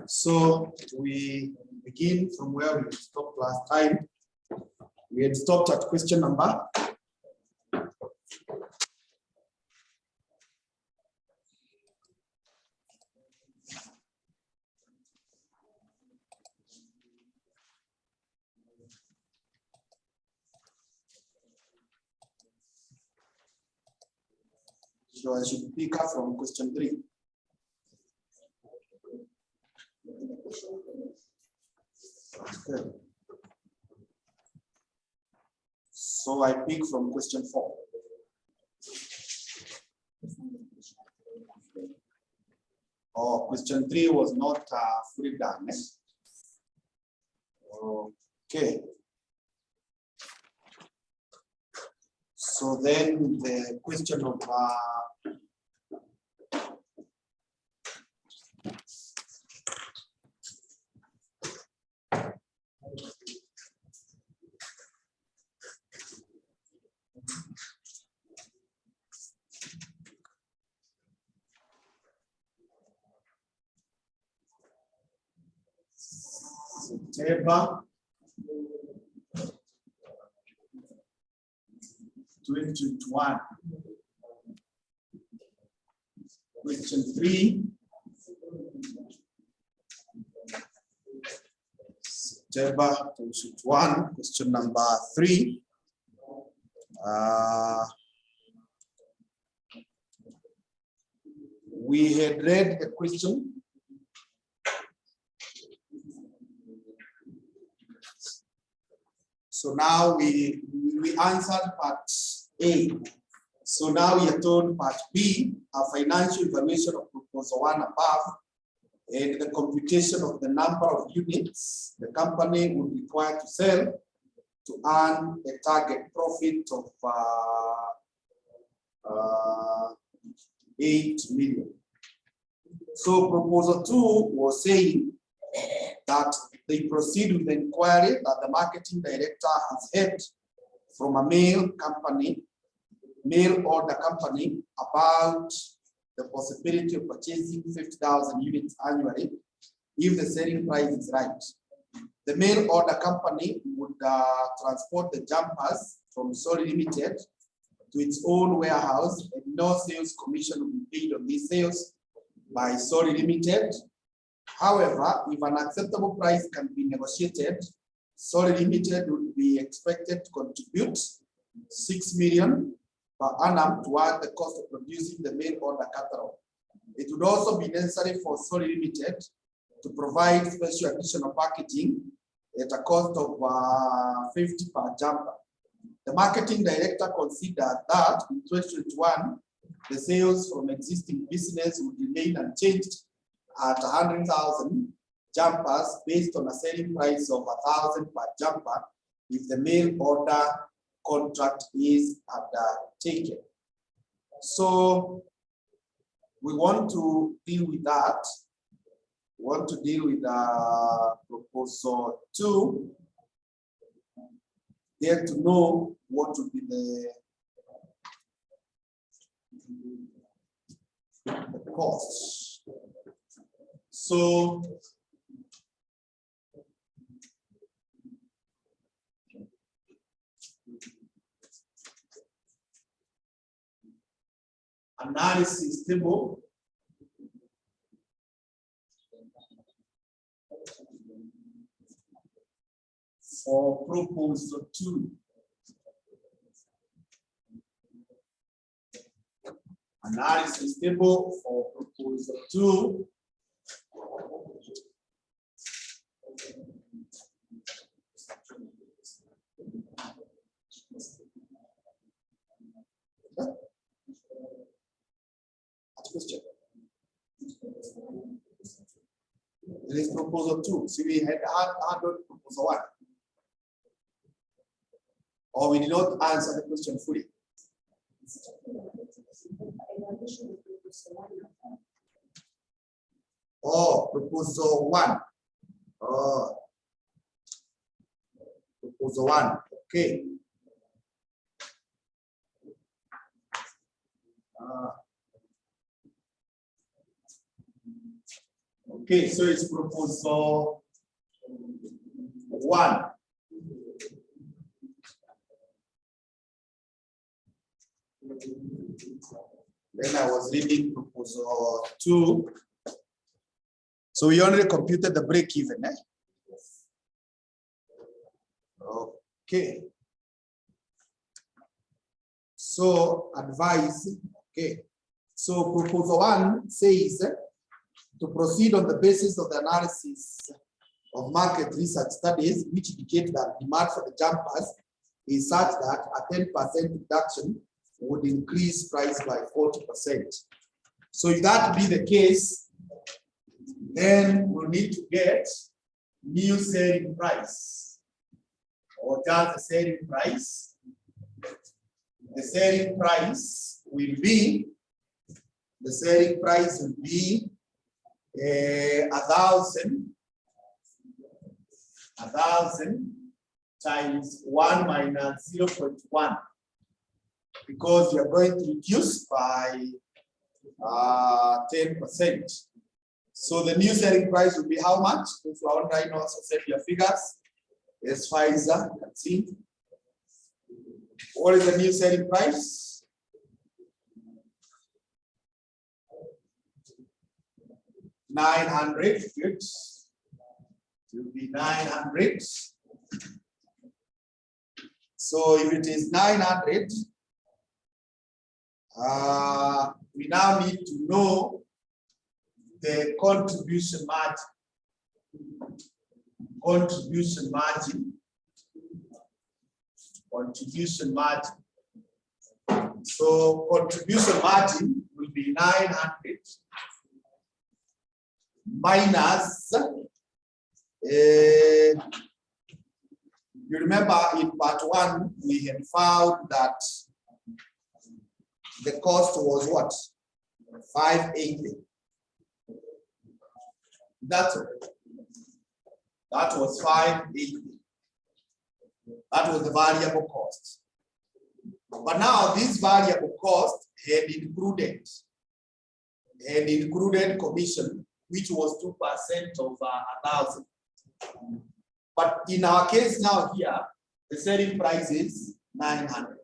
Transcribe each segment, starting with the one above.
So we begin from where we stopped last time. We had stopped at question number . So I should pick up from question 3. Okay. So I pick from question 4. Oh, question 3 was not fully done. Okay. So then the question of September 2021. Question 3. September 2021. Question number 3. We had read the question. So now we answered part A. So now we are told part B, a financial evaluation of proposal 1 above, and the computation of the number of units the company would require to sell to earn a target profit of 8 million. So proposal 2 was saying that they proceed with the inquiry that the marketing director has had from a mail order company about the possibility of purchasing 50,000 units annually if the selling price is right. The mail order company would transport the jumpers from Solid Limited to its own warehouse, and no sales commission will be paid on these sales by Solid Limited. However, if an acceptable price can be negotiated, Solid Limited would be expected to contribute 6 million per annum toward the cost of producing the mail order catalog. It would also be necessary for Solid Limited to provide special additional packaging at a cost of 50 per jumper. The marketing director considered that in 2021, the sales from existing business would remain unchanged at 100,000 jumpers based on a selling price of 1,000 per jumper if the mail order contract is undertaken. So we want to deal with that. We want to deal with proposal 2. Get to know what would be the costs. So analysis table for proposal 2. Analysis table for proposal 2. Question. There is proposal 2. See, we had proposal 1. Or we did not answer the question fully. Oh, proposal 1. Oh, proposal 1. Okay. Okay, so it's proposal 1. Then I was reading proposal 2. So we only computed the break even, eh? Okay. So advise, okay. So proposal 1 says to proceed on the basis of the analysis of market research studies, which indicate that demand for the jumpers is such that a 10% reduction would increase price by 40%. So if that be the case, then we'll need to get new selling price, or just the selling price. The selling price will be 1,000 times 1 minus 0.1, because we are going to reduce by 10%. So the new selling price will be how much? If you want right now, also set your figures. As far as you can see. What is the new selling price? $900. Good. It will be 900. So if it is 900, we now need to know the contribution margin. Contribution margin. So contribution margin will be 900 minus, you remember in part 1, we had found that the cost was what? 580. That's it. That was 580. That was the variable cost. But now this variable cost had included commission, which was 2% of 1,000. But in our case now here, the selling price is 900.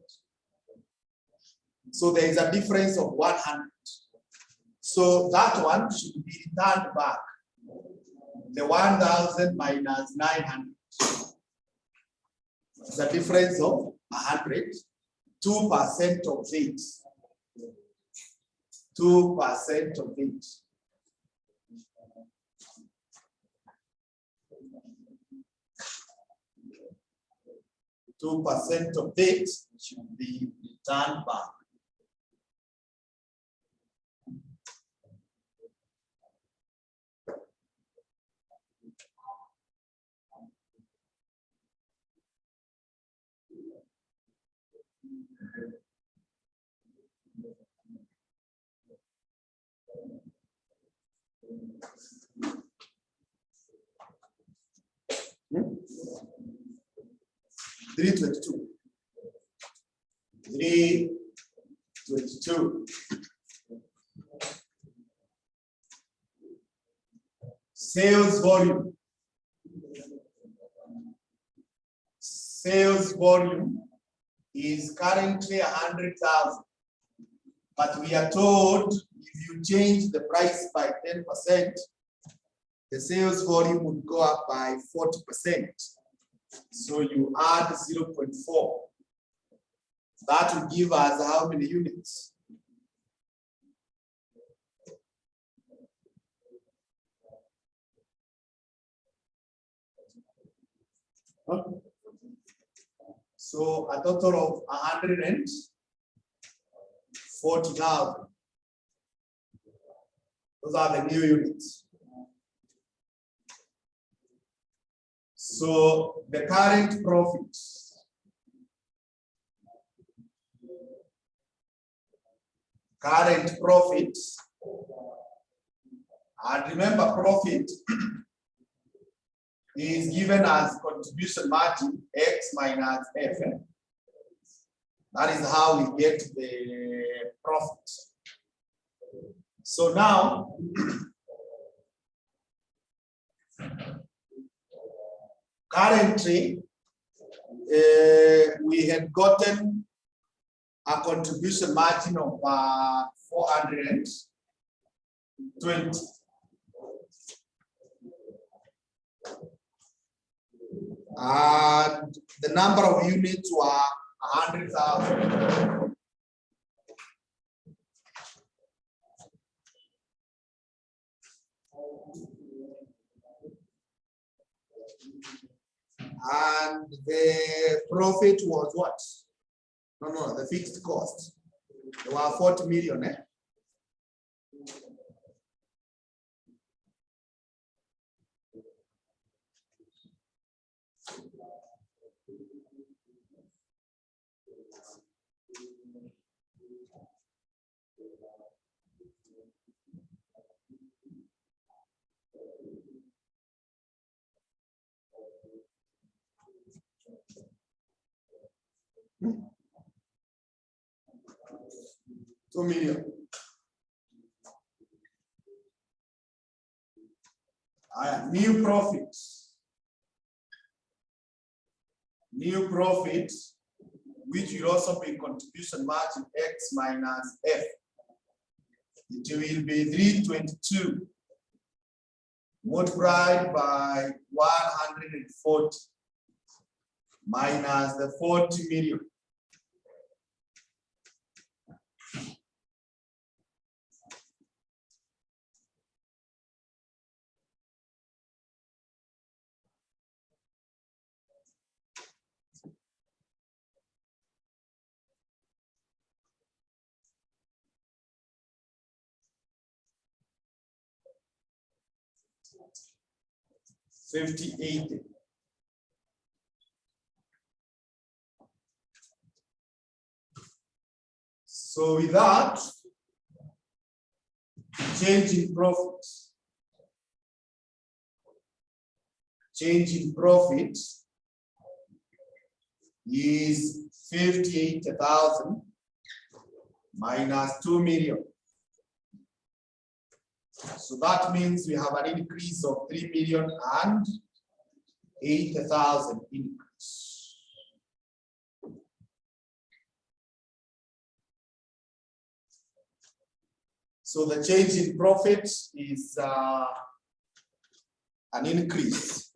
So there is a difference of 100. So that one should be returned back. The 1,000 minus 900. It's a difference of 100. 2% of it. 2% of it. % of it should be returned back. Hmm? 322. 322. Sales volume. Sales volume is currently 100,000, but we are told if you change the price by 10%, the sales volume would go up by 40%. So you add 0.4. That will give us how many units? Huh? So a total of 140,000. Those are the new units. So the current profit and remember profit is given as contribution margin X minus F. That is how we get the profit. So now Currently, we had gotten a contribution margin of 420. And the number of units were 100,000. And the profit was what? No, the fixed cost. There were 40 million. 2 million. New profits. New profit, which will also be contribution margin X minus F. It will be 322 multiplied by 140 minus the 40 million. $50.80. So with that, change in profit. Change in profit is 58,000 minus 2 million. So that means we have an increase of 3,008,000 increase. So the change in profit is an increase.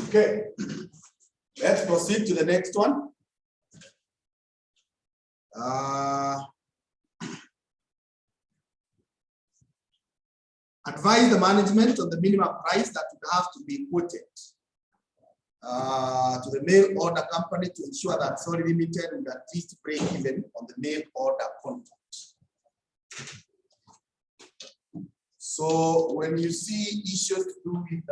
Okay, let's proceed to the next one. Advise the management on the minimum price that would have to be quoted to the mail order company to ensure that Solid Limited would at least break even on the mail order contract. So when you see issues to do with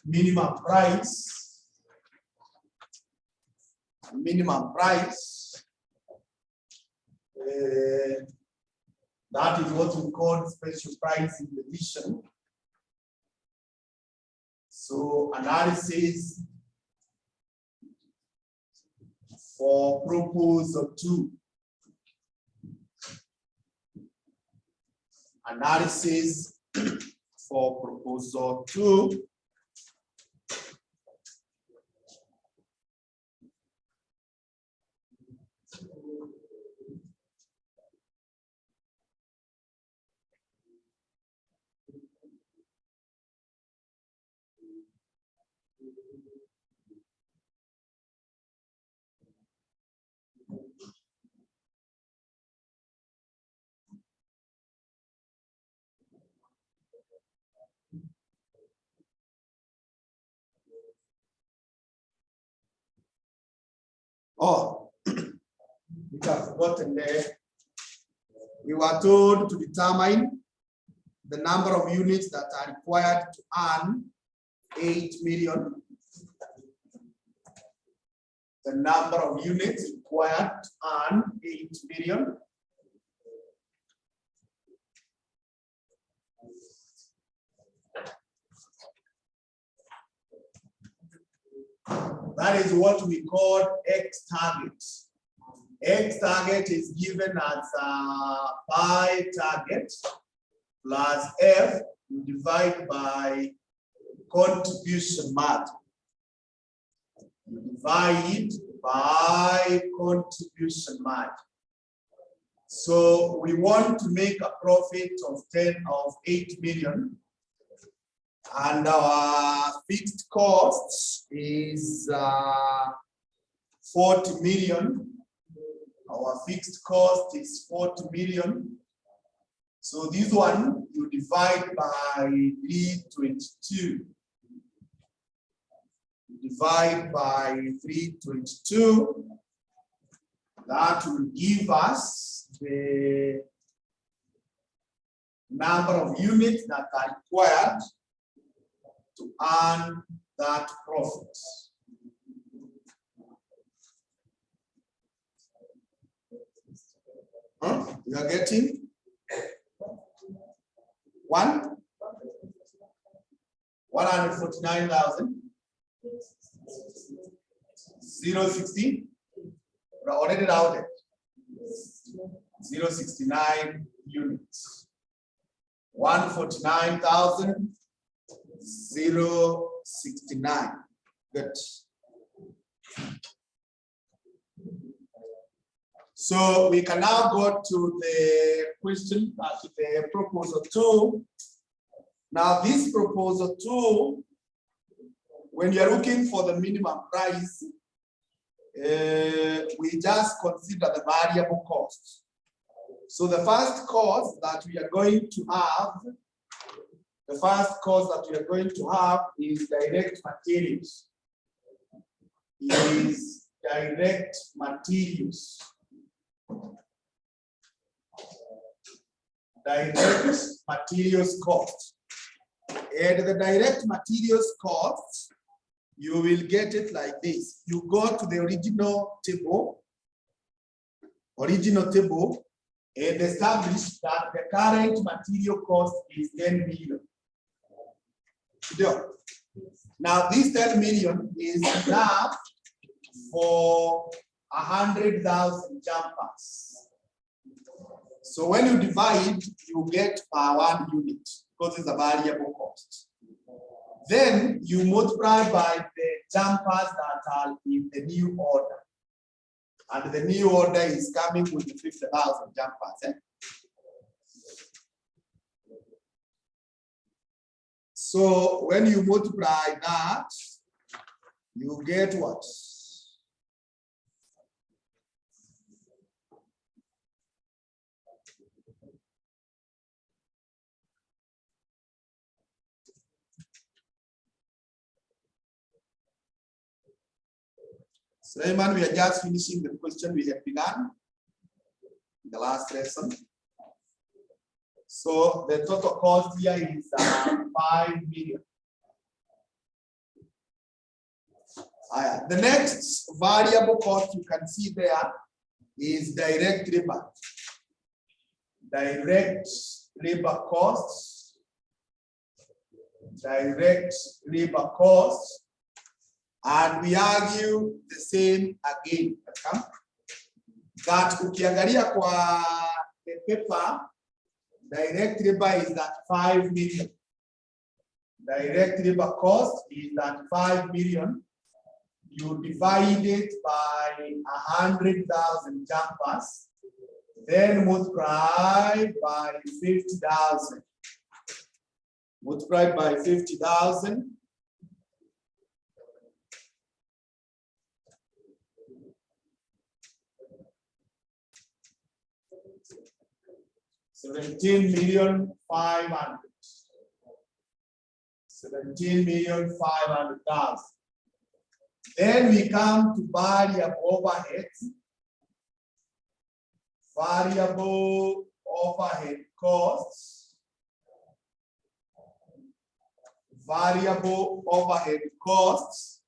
minimum price, that is what we call special pricing division. So analysis for proposal 2. Analysis for proposal 2. Oh, we have forgotten there. We were told to determine the number of units that are required to earn 8 million. The number of units required to earn 8 million. That is what we call X target. X target is given as pi target plus F divided by contribution margin. Divide by contribution margin. So we want to make a profit of 8 million. And our fixed cost is 40 million. Our fixed cost is 40 million. So this one you divide by 322. Divide by 322. That will give us the number of units that are required to earn that profit. Huh? You are getting 149,000 060. We already routed 069 units. 149,000 069. Good. So we can now go to the question, to the proposal 2. Now this proposal 2, when you're looking for the minimum price, we just consider the variable cost. So the first cost that we are going to have, is direct materials. Is direct materials. Direct materials cost. And the direct materials cost, you will get it like this. You go to the original table, and establish that the current material cost is 10 million. Now this 10 million is enough for 100,000 jumpers. So when you divide, you get per 1 unit because it's a variable cost. Then you multiply by the jumpers that are in the new order. And the new order is coming with 50,000 jumpers. So when you multiply that, you get what? So, Raymond, we are just finishing the question we have begun in the last lesson. So the total cost here is 5 million. The next variable cost you can see there is direct labor. Direct labor costs. Direct labor costs. And we argue the same again. That ukiangalia kwa the paper, direct labor is at 5 million. Direct labor cost is at 5 million. You divide it by 100,000 jumpers, then multiply by 50,000. Multiply by 50,000. $17,500,000. 17,500,000. Then we come to variable overheads. Variable overhead costs. Variable overhead costs.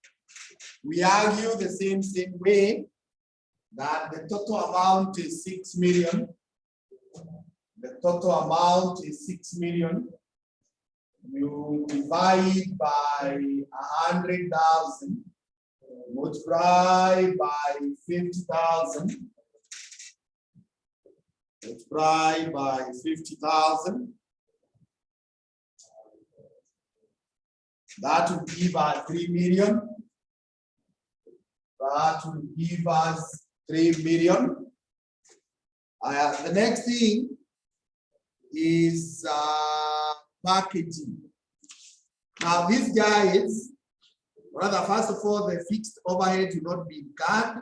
We argue the same way that the total amount is 6 million. The total amount is 6 million. You divide by 100,000, multiply by 50,000, multiply by 50,000. That will give us 3 million. That will give us 3 million. The next thing is packaging. Now these guys, rather first of all, the fixed overhead will not be incurred.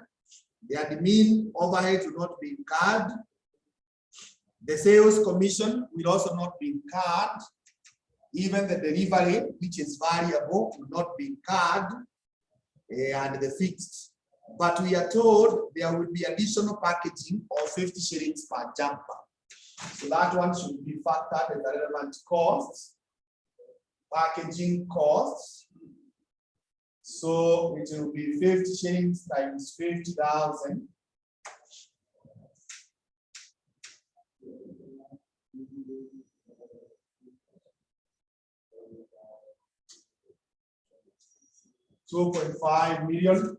The admin overhead will not be incurred. The sales commission will also not be incurred. Even the delivery, which is variable, will not be incurred, and the fixed. But we are told there will be additional packaging of 50 shillings per jumper. So that one should be factored as the relevant costs, packaging costs. So it will be 50 shillings times 50,000. $2.5 million.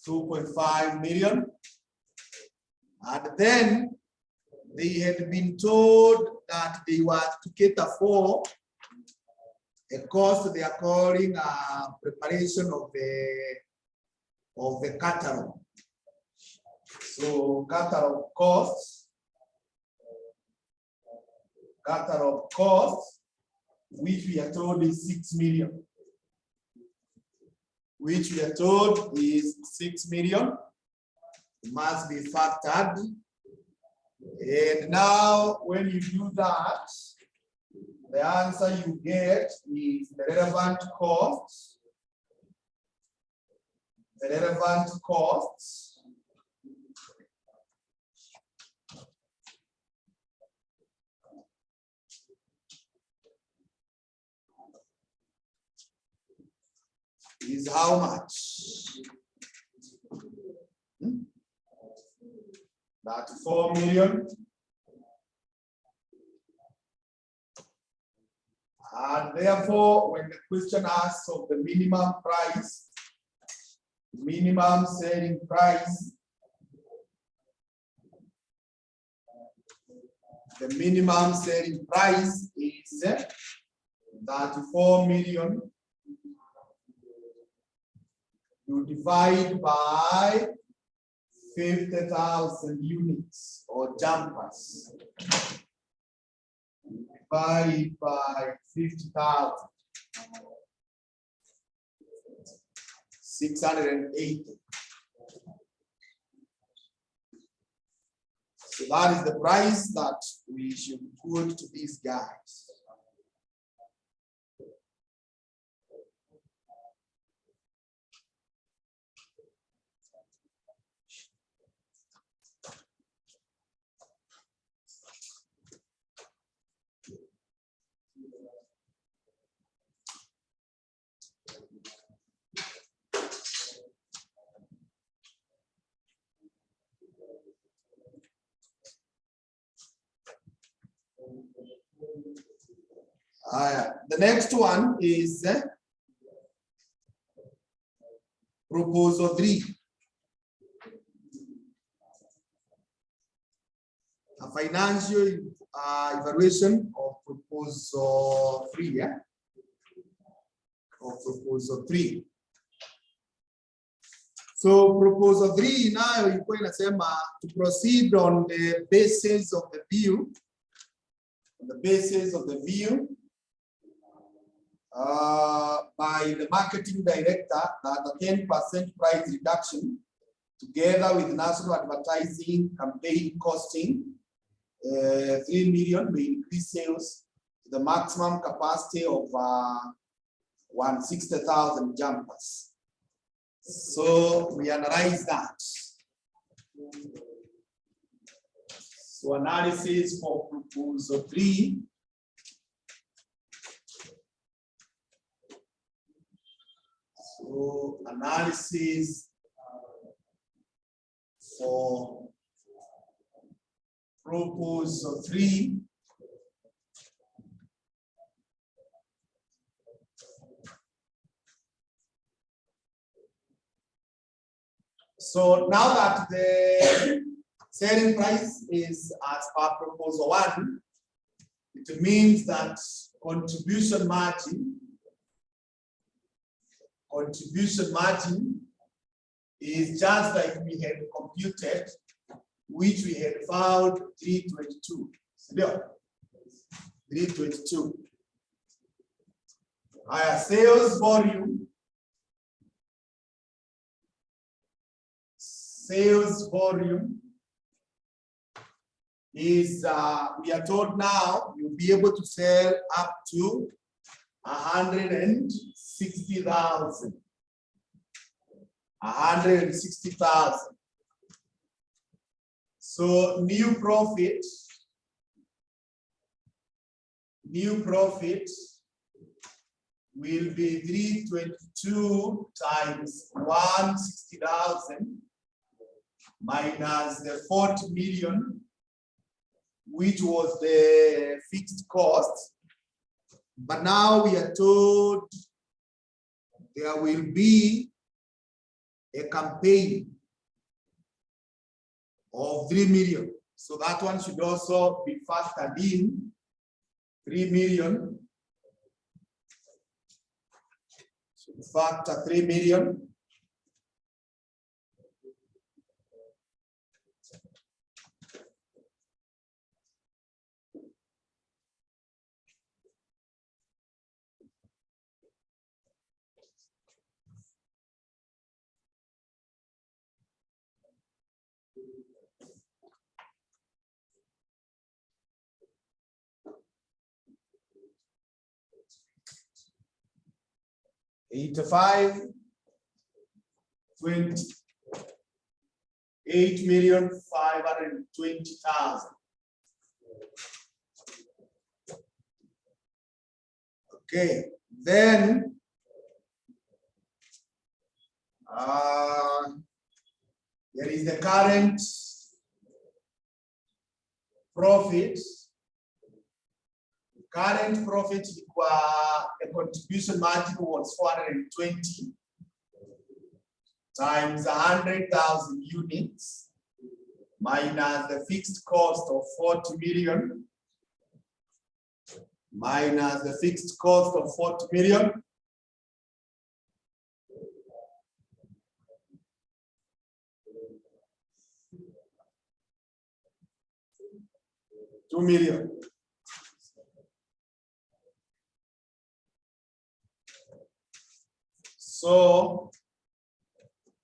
2.5 million. And then they had been told that they were to cater for a cost they are calling preparation of the catalog. So catalog costs, which we are told is 6 million. Which we are told is 6 million. It must be factored. And now when you do that, the answer you get is the relevant costs. The relevant costs. Is how much? That 4 million. And therefore, when the question asks of the minimum price, minimum selling price, the minimum selling price is 34 million. You divide by 50,000 units or jumpers. Divide by 50,000. 680. So that is the price that we should put to these guys. The next one is proposal 3. A financial evaluation of proposal 3. Yeah? Of proposal 3. So proposal 3 now ilikuwa inasema to proceed on the basis of the view. On the basis of the view by the marketing director that a 10% price reduction together with national advertising campaign costing 3 million may increase sales to the maximum capacity of 160,000 jumpers. So we analyze that. So analysis for proposal 3. So analysis for proposal 3. So now that the selling price is as per proposal 1, it means that contribution margin is just like we had computed, which we had found 322. 322. Our sales volume is, we are told now you'll be able to sell up to 160,000. 160,000. So new profit will be 322 times 160,000 minus the 40 million, which was the fixed cost. But now we are told there will be a campaign of 3 million. So that one should also be factored in. 3 million. Should factor 3 million. $85, 20, 8,520,000. Okay, then there is the current profit. Current profit the contribution margin was 420 times 100,000 units minus the fixed cost of 40 million minus the fixed cost of 40 million. $2 million. So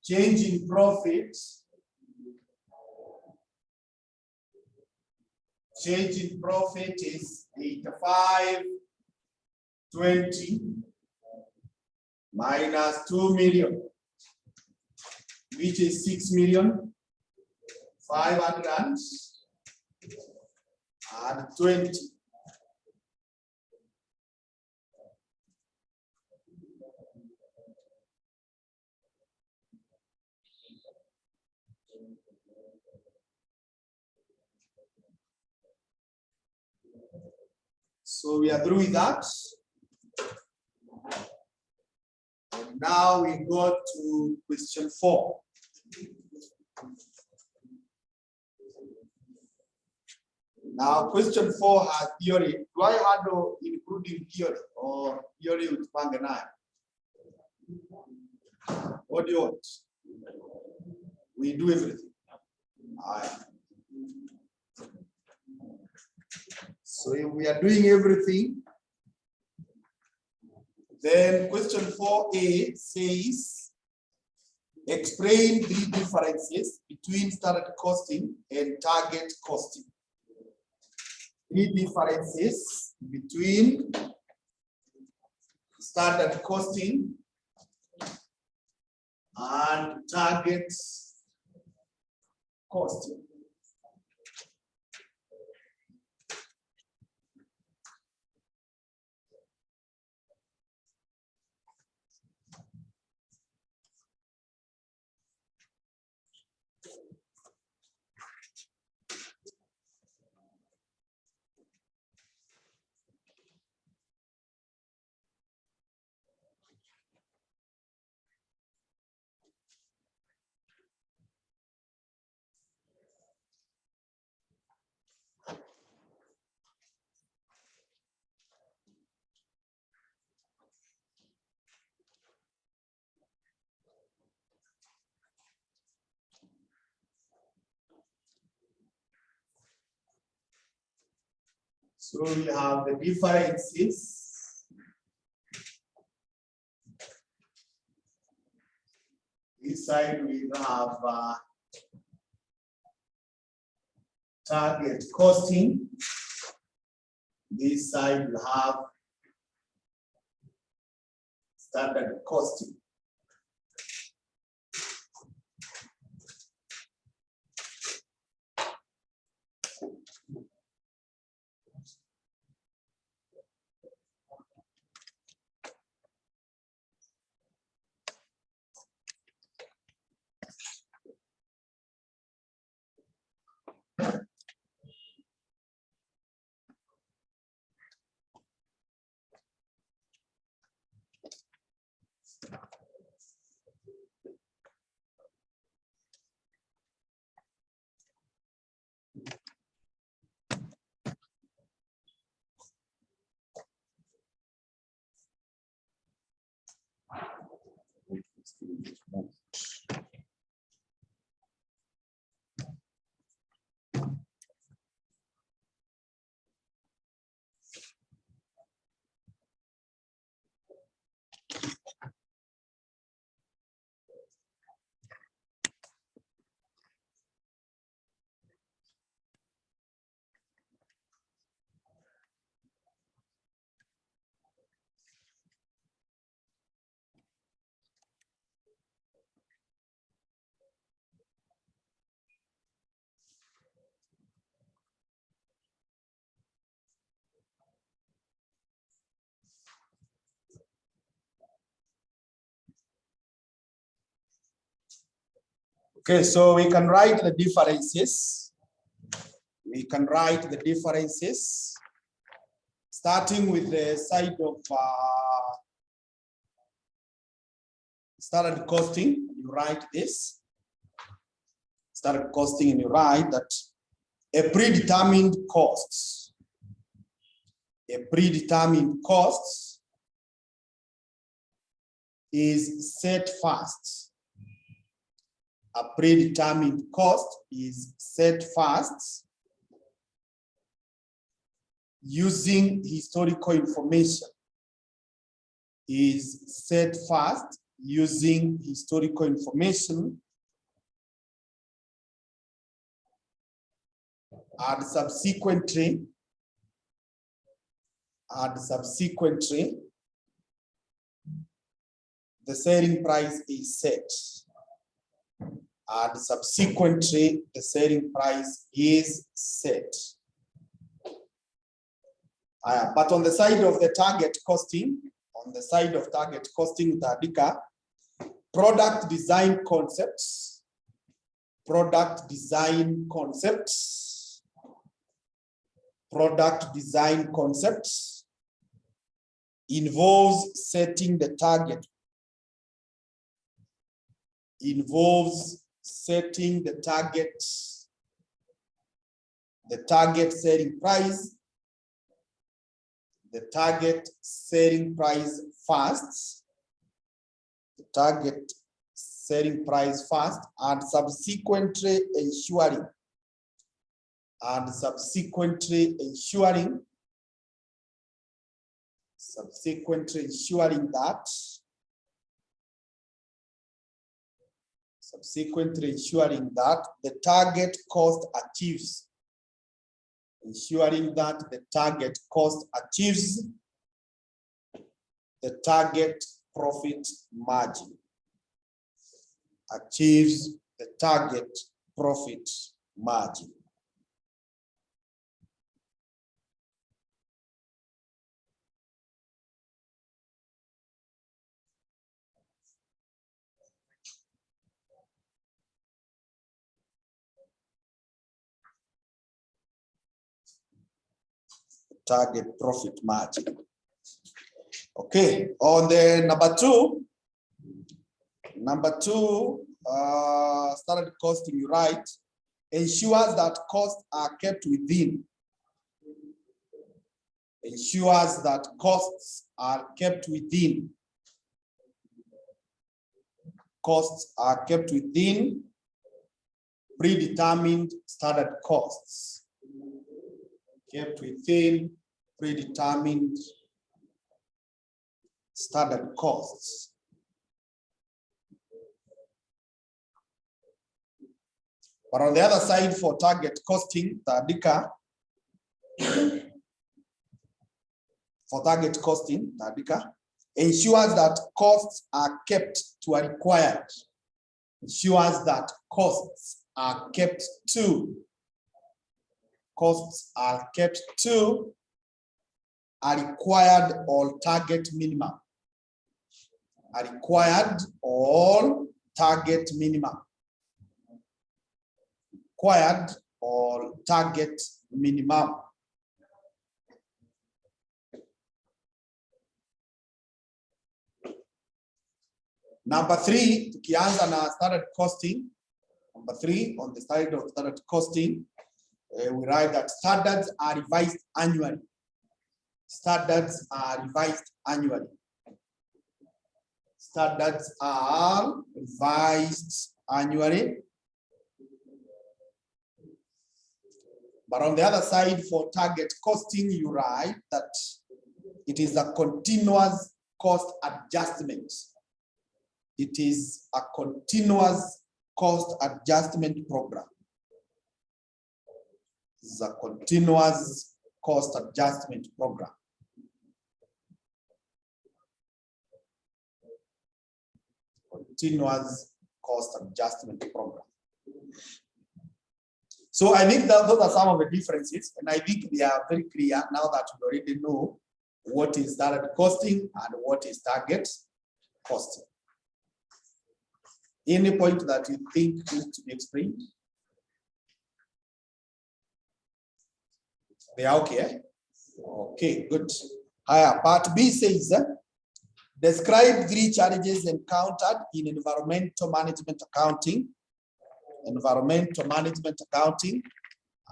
change in profit is 85.20 minus 2 million, which is 6,520. So we are through with that. And now we go to question 4. Now question 4 has theory. Do I handle including theory or theory with Panganai? What do you want? We do everything. All right. So if we are doing everything, then question 4a says, explain 3 differences between standard costing and target costing. 3 differences between standard costing and target costing. So we have the differences. This side we have target costing. This side we have standard costing. Okay, so we can write the differences. We can write the differences, starting with the side of standard costing. You write this. Standard costing, and you write that a predetermined cost is set first. A predetermined cost is set first using historical information. Is set first using historical information, and subsequently the selling price is set. And subsequently, the selling price is set. But on the side of the target costing, Tadika, product design concepts involves setting the target. The target selling price first, and subsequently ensuring that the target cost achieves the target profit margin. Achieves the target profit margin. Target profit margin. Okay, on the number two, standard costing, you write, ensures that costs are kept within. Ensures that costs are kept within. Costs are kept within predetermined standard costs. Kept within predetermined standard costs. But on the other side, for target costing, Tadika, ensures that costs are kept to a required. Ensures that costs are kept to. Costs are kept to a required or target minimum. A required or target minimum. Required or target minimum. Number three, tukianza na standard costing. Number three, on the side of standard costing, we write that standards are revised annually. Standards are revised annually. Standards are revised annually. But on the other side, for target costing, you write that it is a continuous cost adjustment. It is a continuous cost adjustment program. It's a continuous cost adjustment program. Continuous cost adjustment program. So I think that those are some of the differences, and I think they are very clear now that we already know what is standard costing and what is target costing. Any point that you think needs to be explained? They are okay. Okay, good. Higher part B says, describe 3 challenges encountered in environmental management accounting. Environmental management accounting.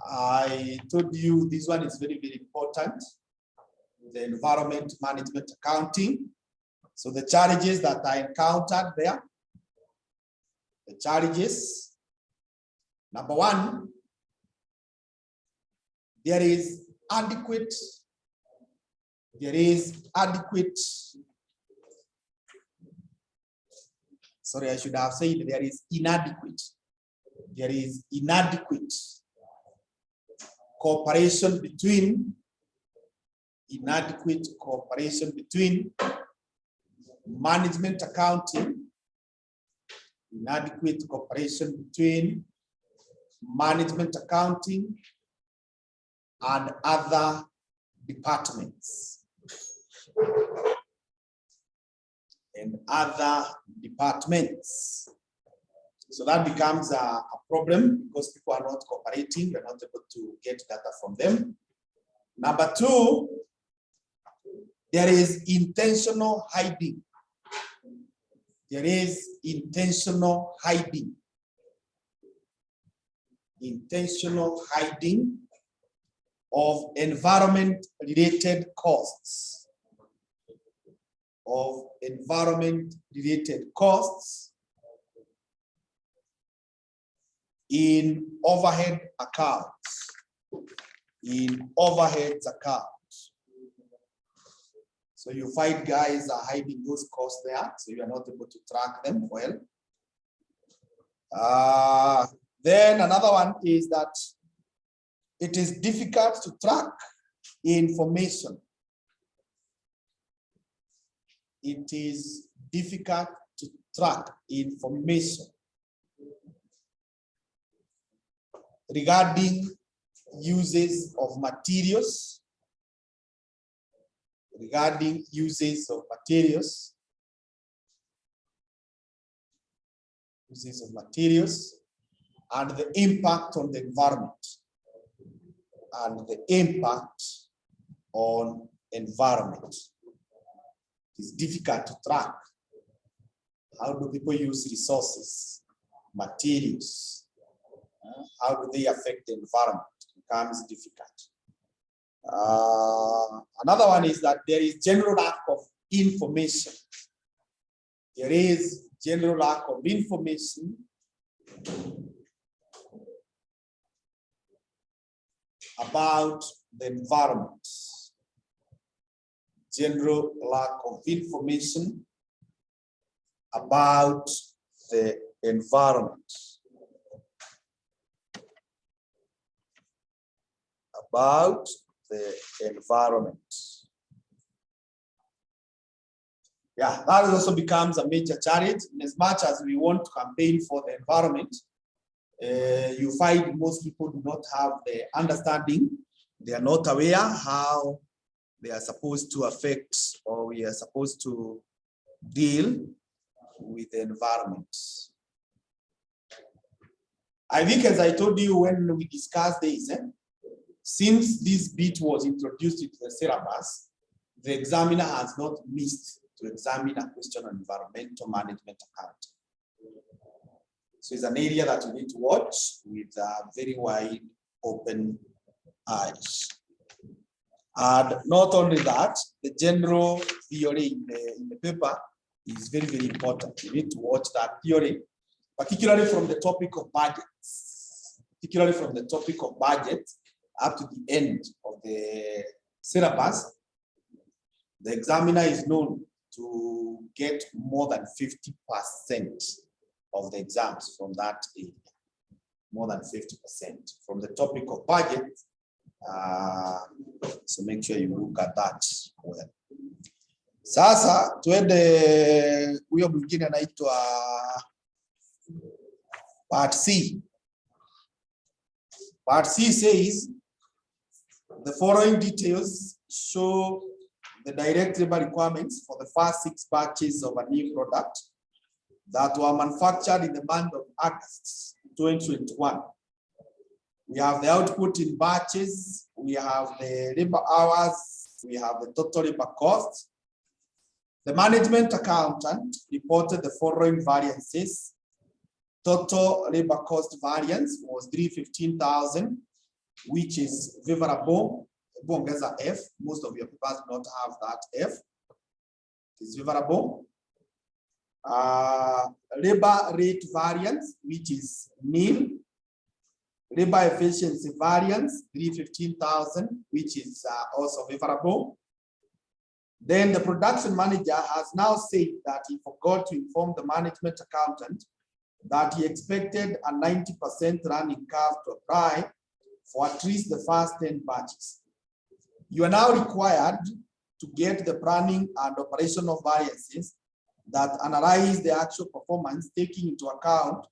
I told you this one is very, very important. The environment management accounting. So the challenges that I encountered there. The challenges. Number 1, there is adequate. Sorry, I should have said there is inadequate. There is inadequate cooperation between management accounting, inadequate cooperation between management accounting and other departments. So that becomes a problem because people are not cooperating, they're not able to get data from them. Number 2, there is intentional hiding. There is intentional hiding. Intentional hiding of environment-related costs. Of environment-related costs in overhead accounts. In overheads accounts. So you find guys are hiding those costs there, so you are not able to track them well. Then another one is that it is difficult to track information. it is difficult to track information regarding uses of materials, and the impact on the environment, It's difficult to track. How do people use resources, materials? How do they affect the environment? It becomes difficult. Another one is that there is general lack of information. There is general lack of information about the environment. General lack of information about the environment. Yeah, that also becomes a major challenge. In as much as we want to campaign for the environment, you find most people do not have the understanding. They are not aware how they are supposed to affect, or we are supposed to deal with the environment. I think, as I told you when we discussed this, since this bit was introduced into the syllabus, the examiner has not missed to examine a question on environmental management account. So it's an area that you need to watch with very wide open eyes. And not only that, the general theory in the paper is very, very important. You need to watch that theory, particularly from the topic of budgets. Up to the end of the syllabus, the examiner is known to get more than 50% of the exams from that area. More than 50% from the topic of budget. So make sure you look at that well. Sasa tuende huyo mwingine anaitwa part C. Part C says the following details show the direct labor requirements for the first 6 batches of a new product that were manufactured in the month of August 2021. We have the output in batches, we have the labor hours, we have the total labor cost. The management accountant reported the following variances. Total labor cost variance was 315,000, which is favorable. F. Most of your papers do not have that F. It is favorable. Labor rate variance, which is nil. Labor efficiency variance, 315,000, which is also favorable. Then the production manager has now said that he forgot to inform the management accountant that he expected a 90% running curve to apply for at least the first 10 batches. You are now required to get the planning and operational variances that analyze the actual performance, taking into account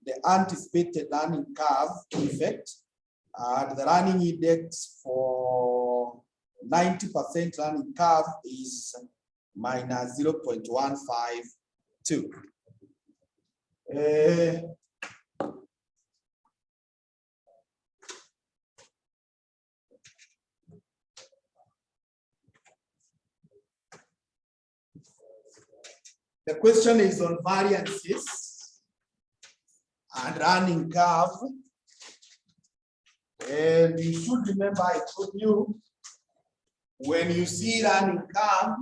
the anticipated running curve effect and the running index for 90% running curve is minus 0.152. The question is on variances and running curve. And you should remember I told you, when you see running curve,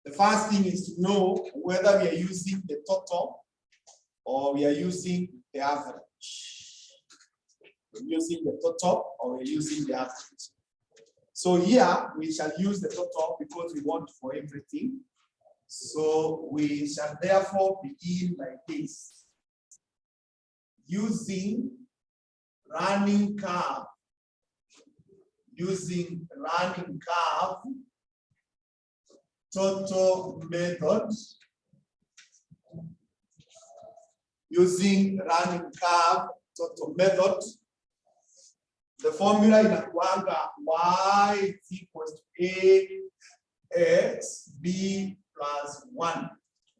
the first thing is to know whether we are using the total or we are using the average. We're using the total or we're using the average. So here we shall use the total because we want for everything. So we shall therefore begin like this. Using running curve. Using running curve total method using running curve total method. The formula in Akuanga y is equals to ax b plus 1.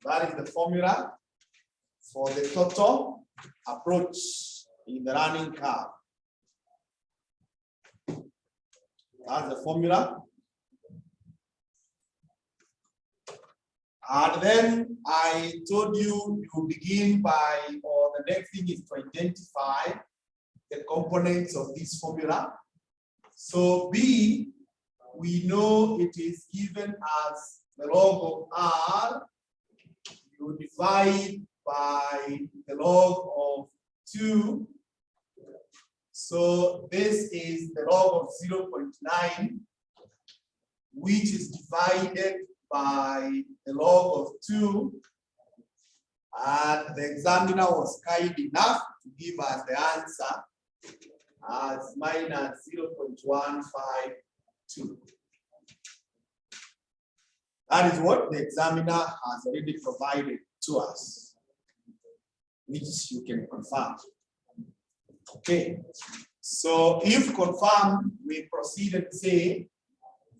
That is the formula for the total approach in the running curve. That's the formula. And then I told you you begin by, or the next thing is to identify the components of this formula. So B, we know it is given as the log of R. You divide by the log of 2. So this is the log of 0.9, which is divided by the log of 2. And the examiner was kind enough to give us the answer as minus 0.152. That is what the examiner has already provided to us, which you can confirm. Okay, so if confirmed, we proceed and say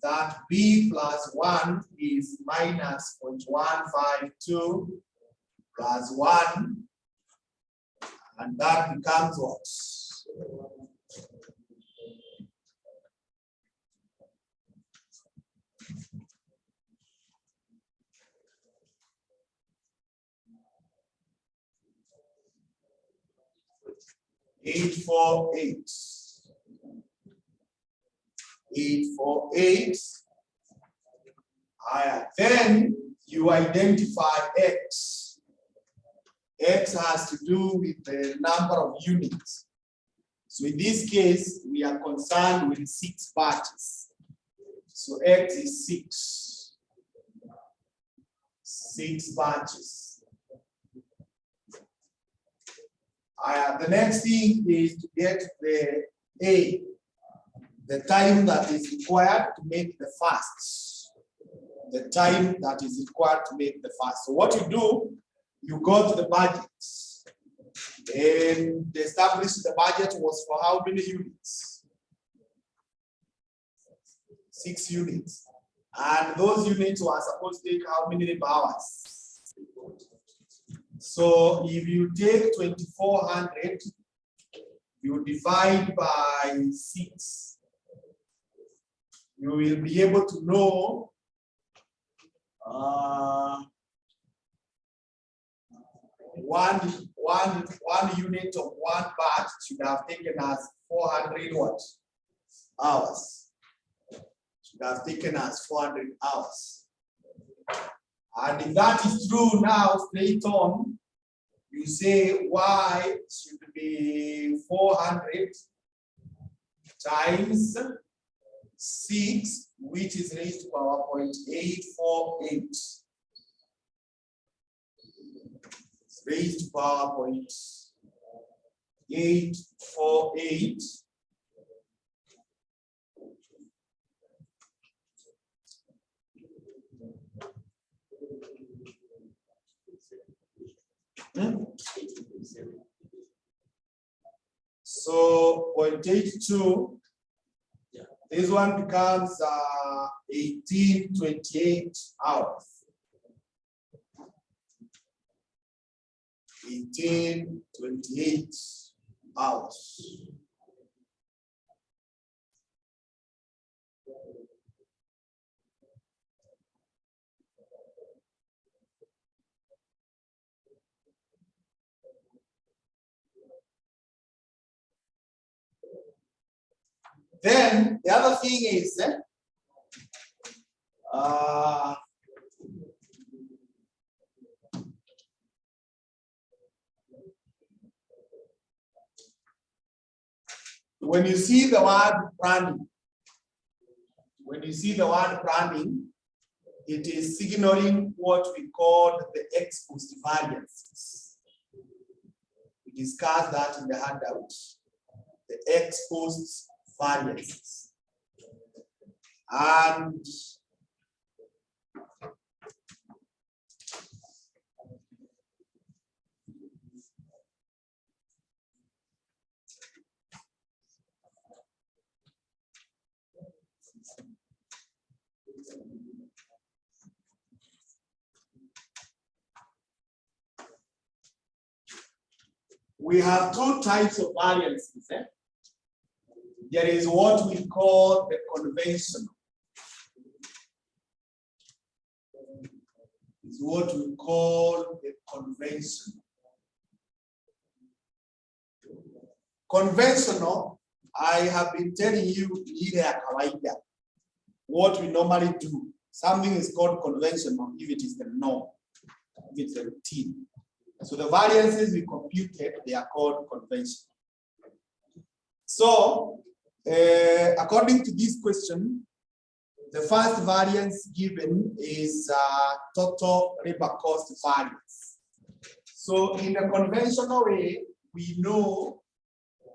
that B plus 1 is minus 0.152 plus 1, and that becomes what? Eight, 848. Then you identify X. X has to do with the number of units. So in this case, we are concerned with 6 batches. So X is 6. 6 batches. The next thing is to get the A, the time that is required to make the fast. The time that is required to make the fast. So what you do, you go to the budget and establish the budget was for how many units? 6 units. And those units were supposed to take how many hours? So if you take 2400, you divide by 6, you will be able to know one unit of one batch should have taken us 400 what? Hours. Should have taken us 400 hours. And if that is true now, straight on, you say Y should be 400 times 6, which is raised to power 0.848. It's raised to power 0.848. So 0.82, this one becomes 1828 hours. 1828 hours. Then the other thing is when you see the word branding, it is signaling what we call the X-post variance. We discussed that in the handout, the X-post variances. And We have two types of variances. There is what we call the conventional. It's what we call the conventional. Conventional, I have been telling you what we normally do. Something is called conventional if it is the norm, if it's the routine. So the variances we computed, they are called conventional. So, according to this question, the first variance given is total labor cost variance. So in the conventional way, we know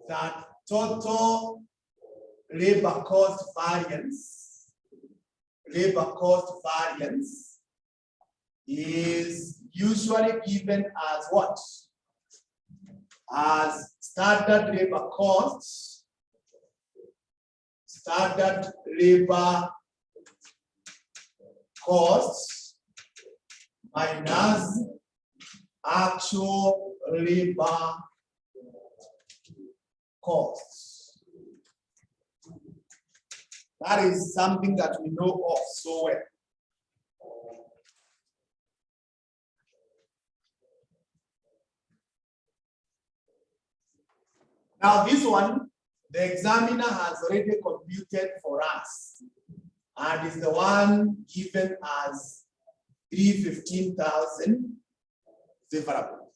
that total labor cost variance is usually given as what? As standard labor costs, minus actual labor costs. That is something that we know of so well. Now this one, the examiner has already computed for us, and is the one given as 315,000 favorable.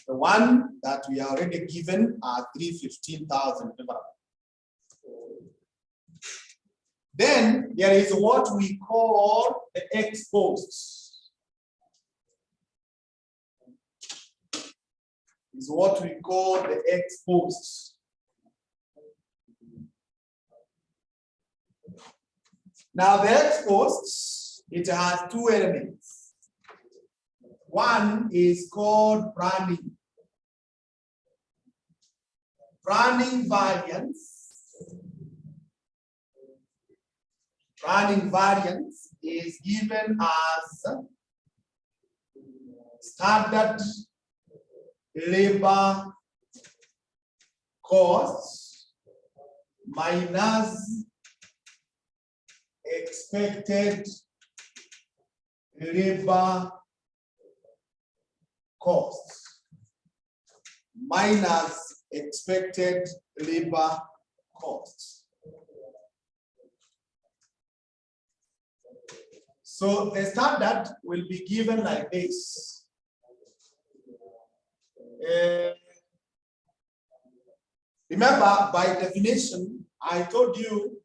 The one that we are already given are 315,000 favorable. Then there is what we call the ex-post. Is what we call the ex-post. Now the ex-post, it has two elements. One is called planning. Planning variance. Planning variance is given as standard labor costs minus expected labor costs. Minus expected labor costs. So the standard will be given like this. Remember, by definition, I told you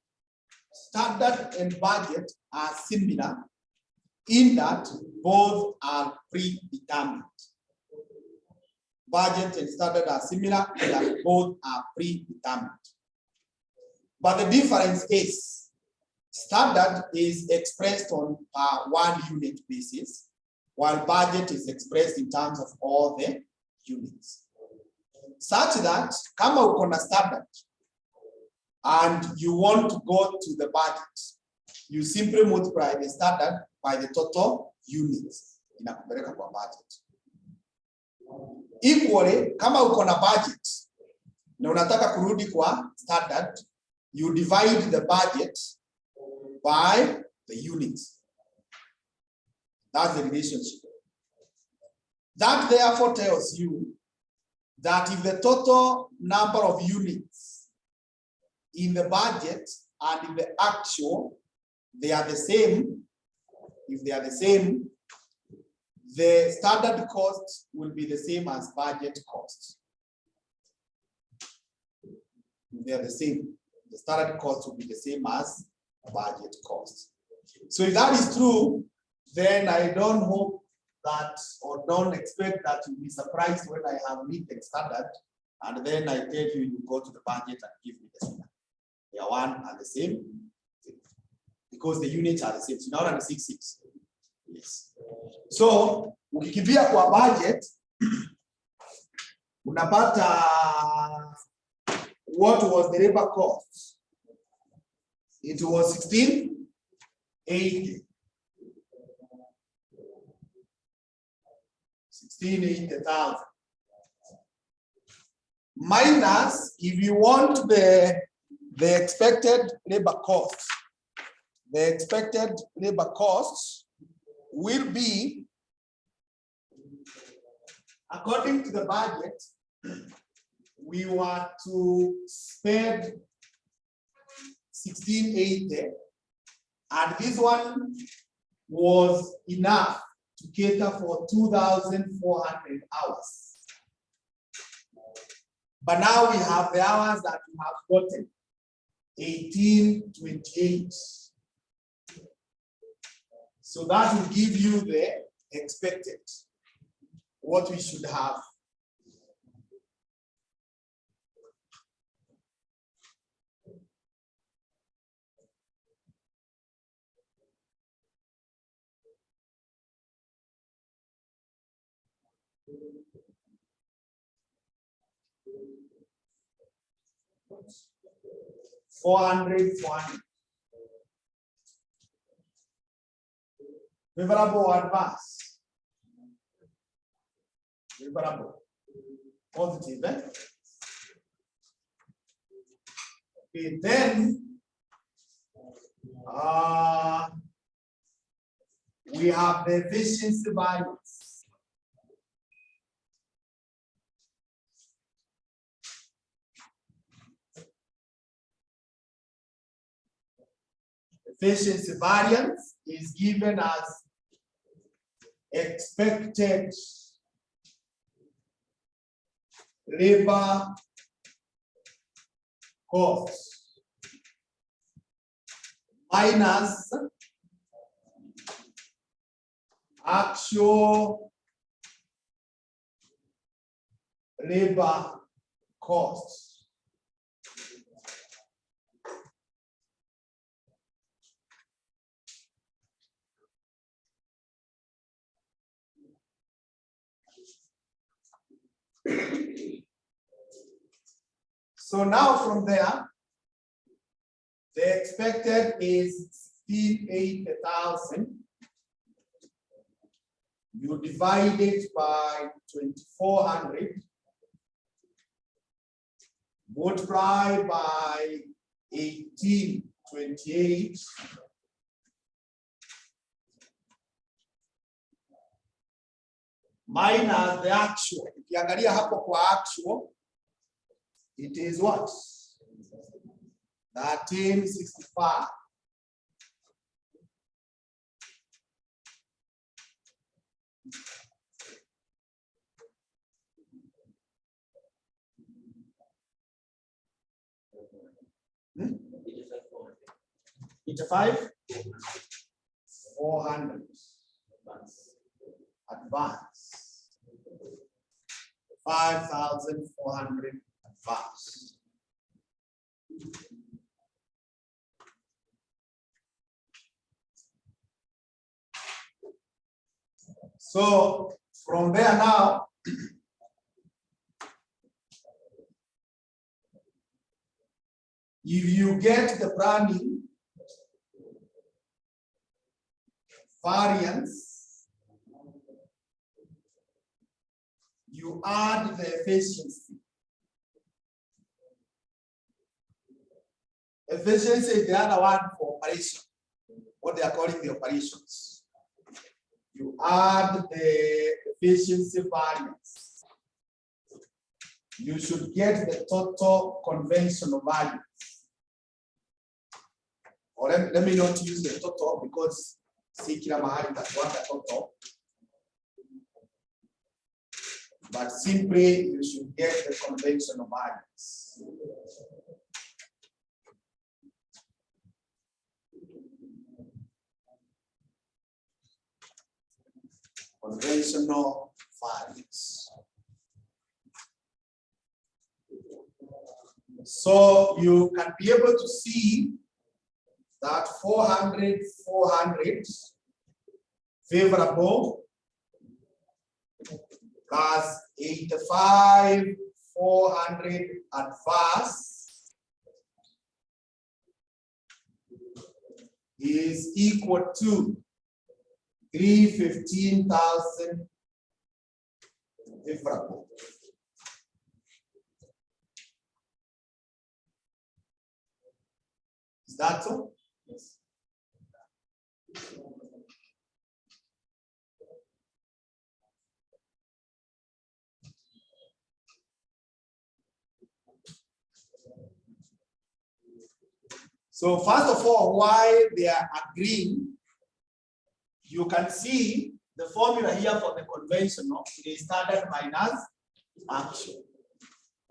standard and budget are similar in that both are predetermined. Budget and standard are similar in that both are predetermined. But the difference is standard is expressed on a 1 unit basis, while budget is expressed in terms of all the units. Such that, kama uko na standard and you want to go to the budget, you simply multiply the standard by the total units inakupeleka kwa budget. Equally, kama uko na budget na unataka kurudi kwa standard, you divide the budget by the units. That's the relationship. That therefore tells you that if the total number of units in the budget and in the actual, they are the same, if they are the same, the standard cost will be the same as budget cost. If they are the same, the standard cost will be the same as budget cost. So if that is true, then I don't hope that, or don't expect that you'll be surprised when I have met the standard and then I tell you, you go to the budget and give me the standard. They are one and the same because the units are the same. So now I'm 6.6. Yes. So ukikimbia kwa budget unapata what was the labor cost? It was 16.80. 1680,000. Minus, if you want the expected labor cost, the expected labor cost will be, according to the budget, we were to spend 1680, and this one was enough to cater for 2,400 hours. But now we have the hours that we have gotten, 1828. So that will give you the expected, what we should have. $400. Favorable advance. Favorable. Positive, eh? Okay, then we have the efficiency variance. Efficiency variance is given as expected labor cost minus actual labor cost. So now from there, the expected is 1680,000. You divide it by 2400, multiply by 1828, minus the actual. Ukiangalia hapo kwa actual, it is what? 1365. It's 400 advance. 5,400 advance. So from there now, if you get the branding variance, you add the efficiency. Efficiency is the other one for operation, what they are calling the operations. You add the efficiency variance. You should get the total conventional value. Or let me not use the total because see kila mahali tatuanga total. But simply you should get the conventional values. Conventional values. So you can be able to see that 400 favorable plus 85 400 adverse is equal to 315,000 favorable. Is that so? Yes. So first of all, why they are agreeing, you can see the formula here for the conventional is standard minus action.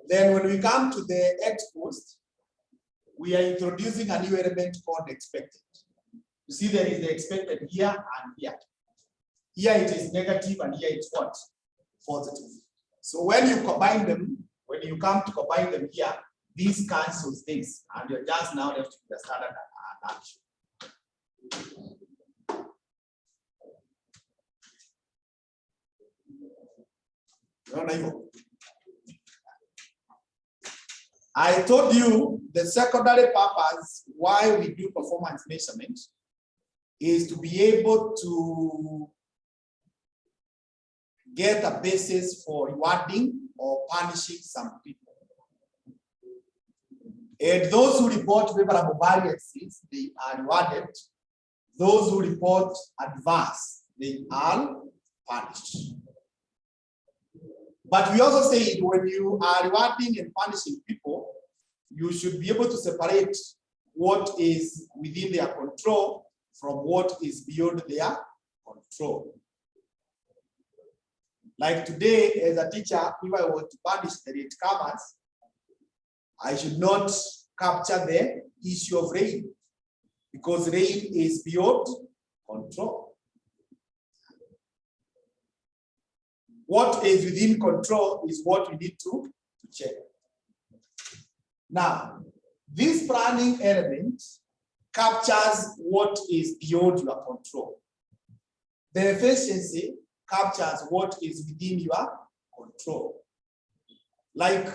Then when we come to the ex post, we are introducing a new element called expected. You see there is the expected here and here. Here it is negative and here it's what? Positive. So when you combine them, when you come to combine them here, this cancels this, and you're just now left with the standard action. I told you the secondary purpose why we do performance measurement is to be able to get a basis for rewarding or punishing some people. And those who report favorable variances, they are rewarded. Those who report adverse, they are punished. But we also say when you are rewarding and punishing people, you should be able to separate what is within their control from what is beyond their control. Like today, as a teacher, if I want to punish the late comers, I should not capture the issue of rain because rain is beyond control. What is within control is what we need to check. Now, this planning element captures what is beyond your control. The efficiency captures what is within your control. Like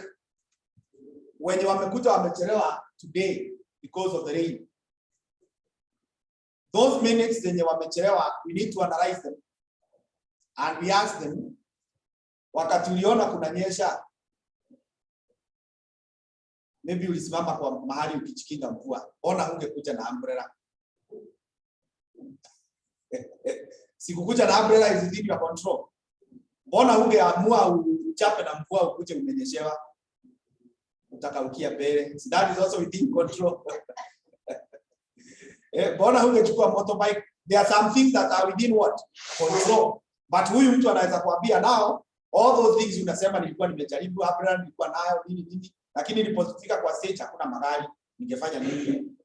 when you wamekuta wamechelewa today because of the rain, those minutes zenye wamechelewa, we need to analyze them and we ask them, wakati uliona kunanyesha, maybe ulisimama kwa mahali ukijikinga mvua, ona ungekuja na umbrella. Sikukuja na umbrella is within your control. Mbona ungeamua uchape na mvua ukuje umenyeshewa? Utakaukia mbele. So that is also within control. Mbona ungechukua motorbike? There are some things that are within what? Control. But huyu mtu anaweza kuambia now all those things unasema nilikuwa nimejaribu umbrella, nilikuwa nayo nini, lakini nilipofika kwa stage hakuna magari, ningefanya nini?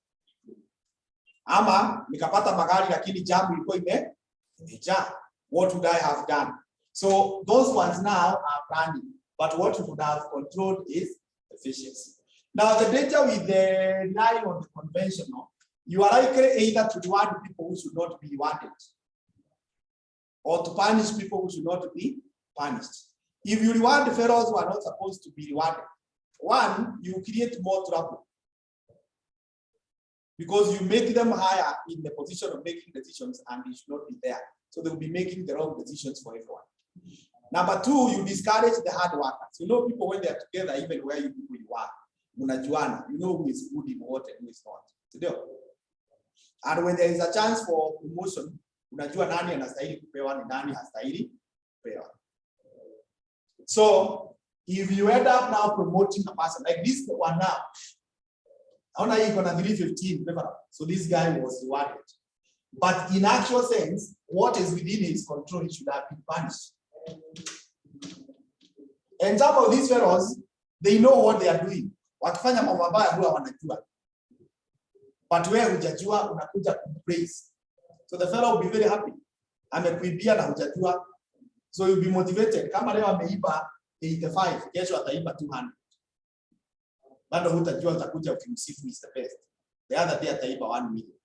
Ama nikapata magari lakini jam ilikuwa imejaa. What would I have done? So those ones now are planning, but what you would have controlled is efficiency. Now the data with the relying on the conventional, you are likely either to reward people who should not be rewarded or to punish people who should not be punished. If you reward the fellows who are not supposed to be rewarded, one, you create more trouble because you make them higher in the position of making decisions and they should not be there. So they will be making the wrong decisions for everyone. Number two, you discourage the hard workers. You know people when they are together, even where you are, unajuana, you know who is good in what and who is not. And when there is a chance for promotion, unajua nani anastahili kupewa ni nani hastahili kupewa. So if you end up now promoting a person like this one now, I know you're gonna 315, so this guy was rewarded. But in actual sense, what is within his control, he should have been punished. And some of these fellows, they know what they are doing. Wakifanya mambo mabaya huwa wanajua. But where hujajua unakuja kumpraise. So the fellow will be very happy. Amekuibia na hujajua. So you'll be motivated. Kama leo ameiba 85, kesho ataiba 200. Bado hutajua utakuja ukimsifu is the best. The other day ataiba 1 million.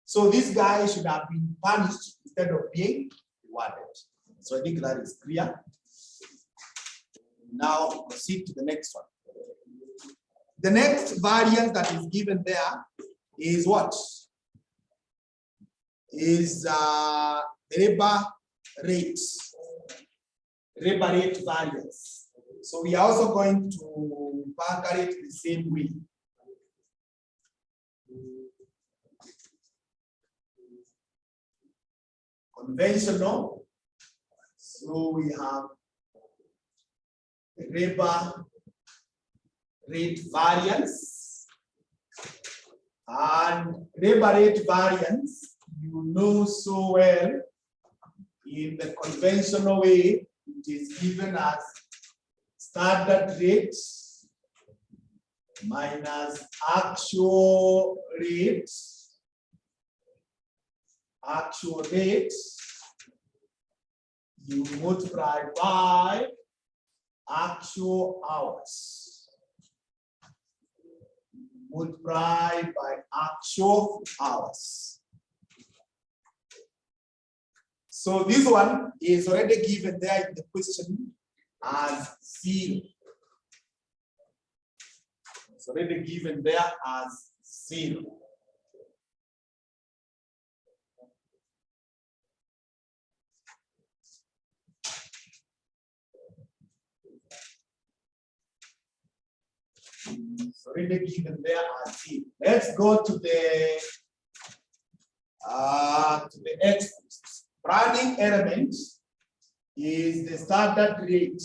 So this guy should have been punished instead of being rewarded. So I think that is clear. Now proceed to the next one. The next variance that is given there is what? is the labor rate variance. So we are also going to calculate the same way. Conventional. So we have the labor rate variance, and labor rate variance, you know so well, in the conventional way, it is given as standard rate minus actual rate, you multiply by actual hours. Multiply by actual hours. So this one is already given there in the question as 0. It's already given there as 0. It's already given there as 0. Let's go to the experts. Running element is the standard rate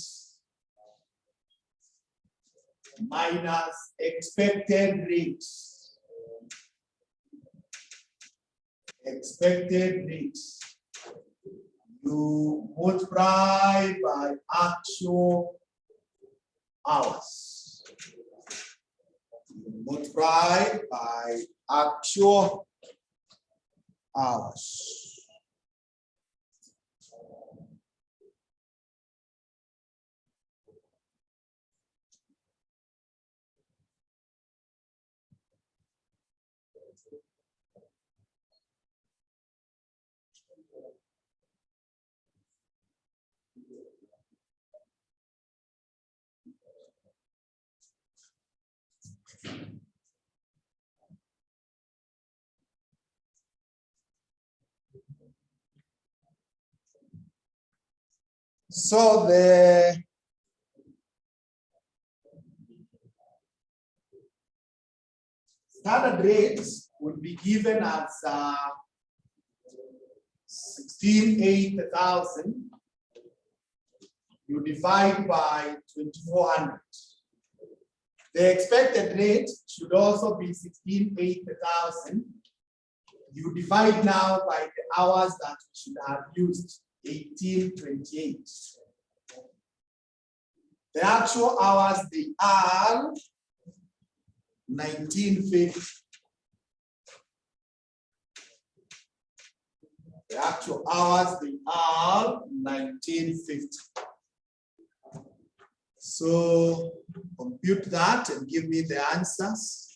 minus expected rate. Expected rate. You multiply by actual hours. You multiply by actual hours. So the standard rate would be given as 16,800. You divide by 2,400. The expected rate should also be 16,800. You divide now by the hours that we should have used, 1828. The actual hours, they are 1950. The actual hours, they are 1950. So compute that and give me the answers.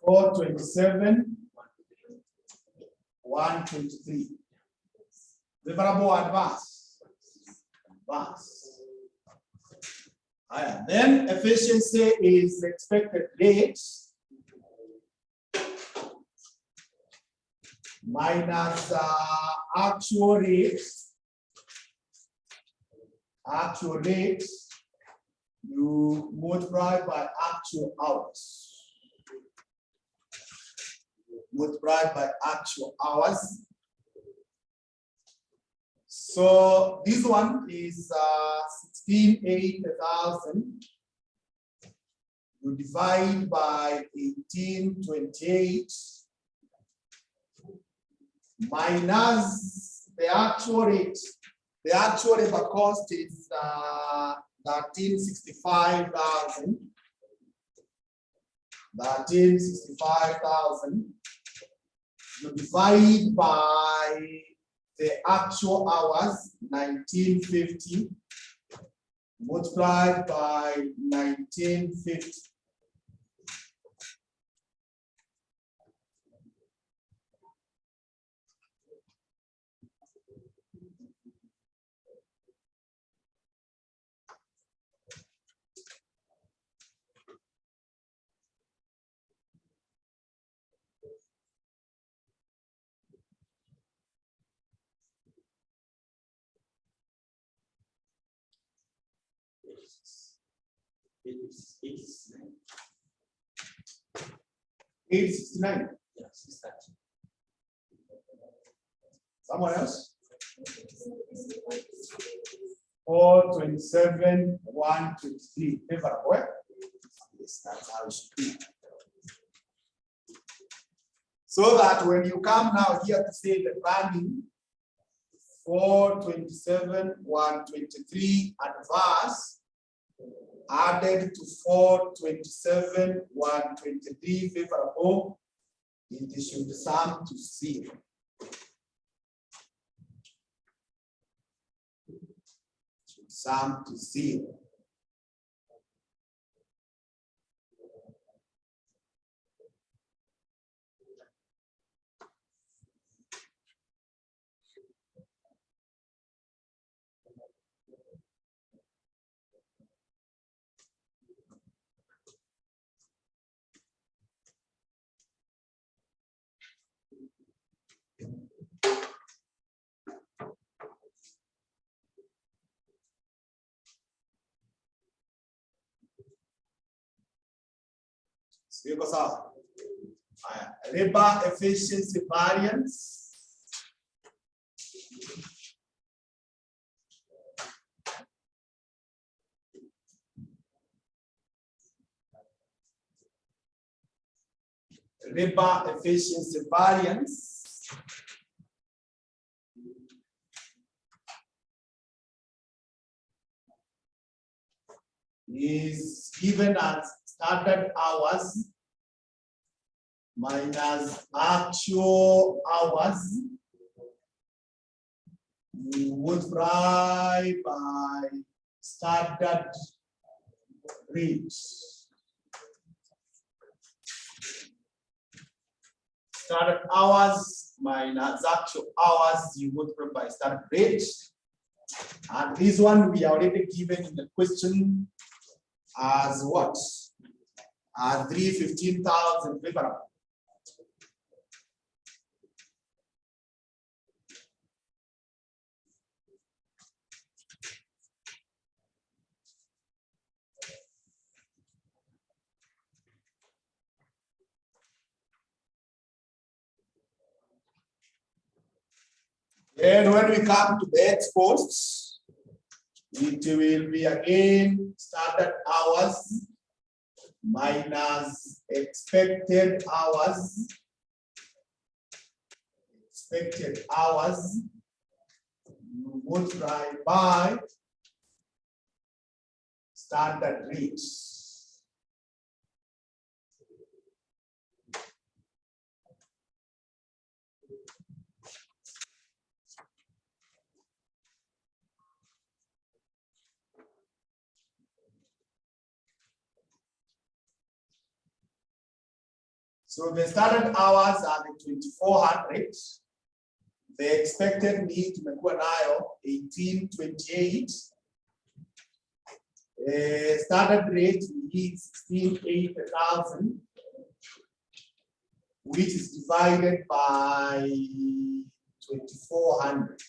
Four 27, 123. The variable advance. Then efficiency is expected rate minus actual rate. Actual rate, you multiply by actual hours. Multiplied by actual hours. So this one is 16,800. You divide by 1828 minus the actual rate. The actual labor cost is 1365,000. 1365,000. You divide by the actual hours, 1950, multiplied by 1950. $869. Yes, someone else? 427, 123. Favorable. Yes, that's how it should be. So that when you come now here to say the running 427, 123 advance added to 427, 123 favorable, it should sum to 0. Should sum to 0. Labor efficiency variance. Labor efficiency variance is given as standard hours minus actual hours multiplied by standard rate. Standard hours minus actual hours you multiply by standard rate. And this one we are already given in the question as what? As 315,000 favorable. And when we come to the exposed, it will be again standard hours minus expected hours. Expected hours multiplied by standard rate. So the standard hours are the 2400. The expected need to make 1828. Standard rate is 16,000, which is divided by 2400.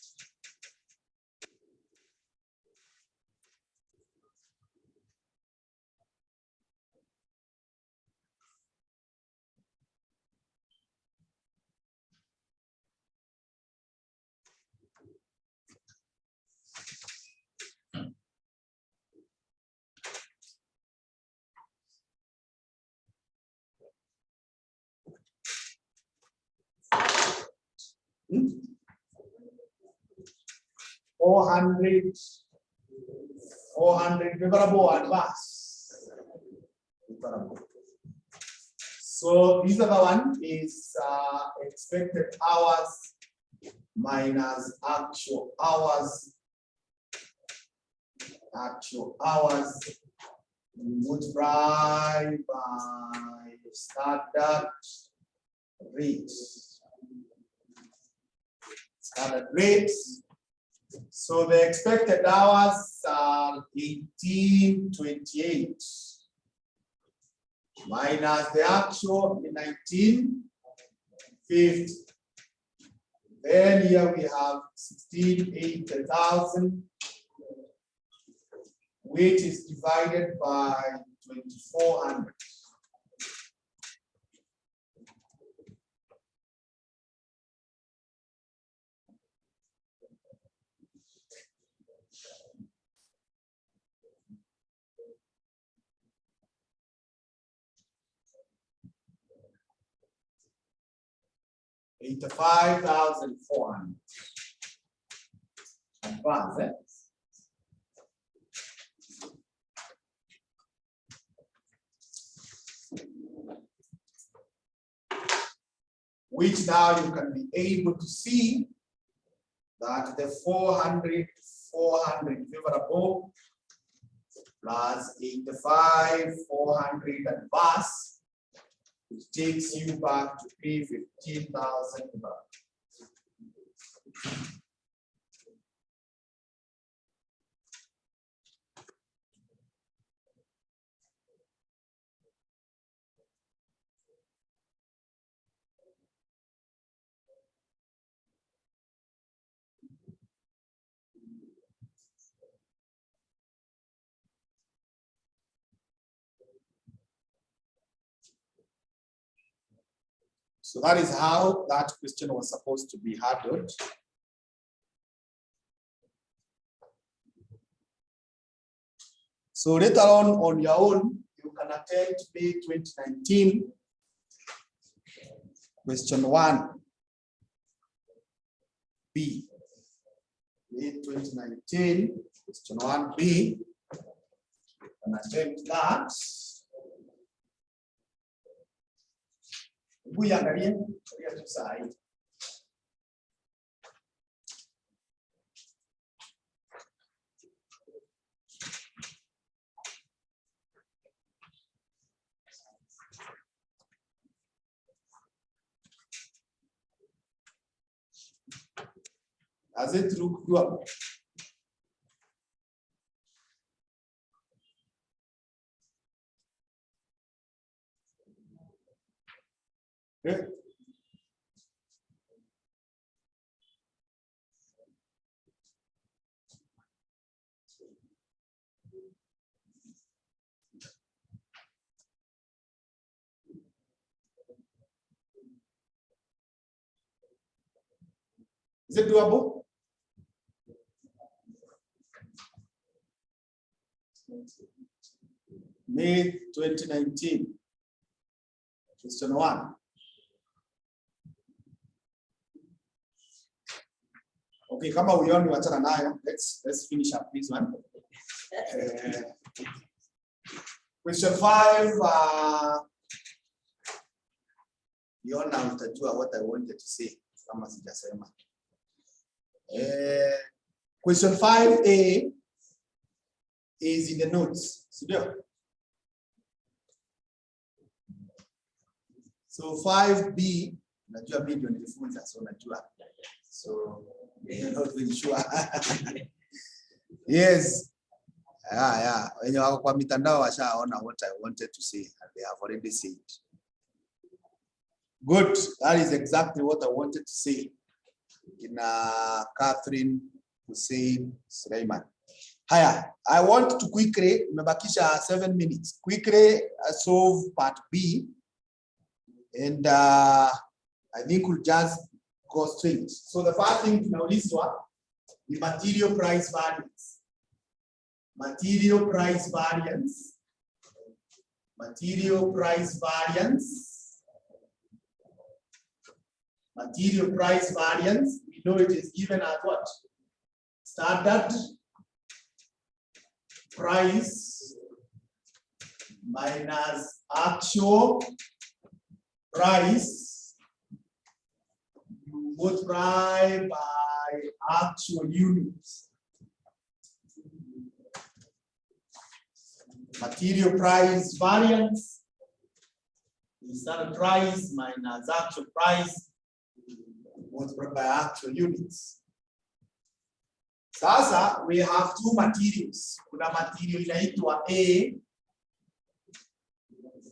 Hmm? 400 favorable advance. Favorable. So this other one is expected hours minus actual hours. Actual hours multiplied by standard rate. Standard rates. So the expected hours are 1828 minus the actual 1950. Then here we have 1680,000, which is divided by 2400. $85,400. Advance, eh? Which now you can be able to see that the 400 favorable plus 85, 400 advance, which takes you back to pay 15,000 back. So that is how that question was supposed to be handled. So later on your own, you can attempt May 2019, question 1B. May 2019, question 1B. You can attempt that. Uyangalie tu sahi. Does it look good? Okay. Is it doable? May 2019, question 1. Okay, kama uioni wachana nayo, let's finish up this one. Question 5, Yona utajua what I wanted to say kama sijasema. Question 5A is in the notes. So 5B, najua B ndio nilifunza, so najua. So you're not really sure. Yes. Yeah. Wenye wako kwa mitandao washaona what I wanted to say and they have already said. Good. That is exactly what I wanted to say. In Catherine Hussein Suleiman. Haya, I want to quickly, mebakisha 7 minutes, quickly solve part B. And I think we'll just go straight. So the first thing to know this one, the material price variance. Material price variance. Material price variance. Material price variance. We know it is given as what? Standard price minus actual price, you multiply by actual units. Material price variance is standard price minus actual price multiplied by actual units. Sasa we have two materials. Kuna material inaitwa A,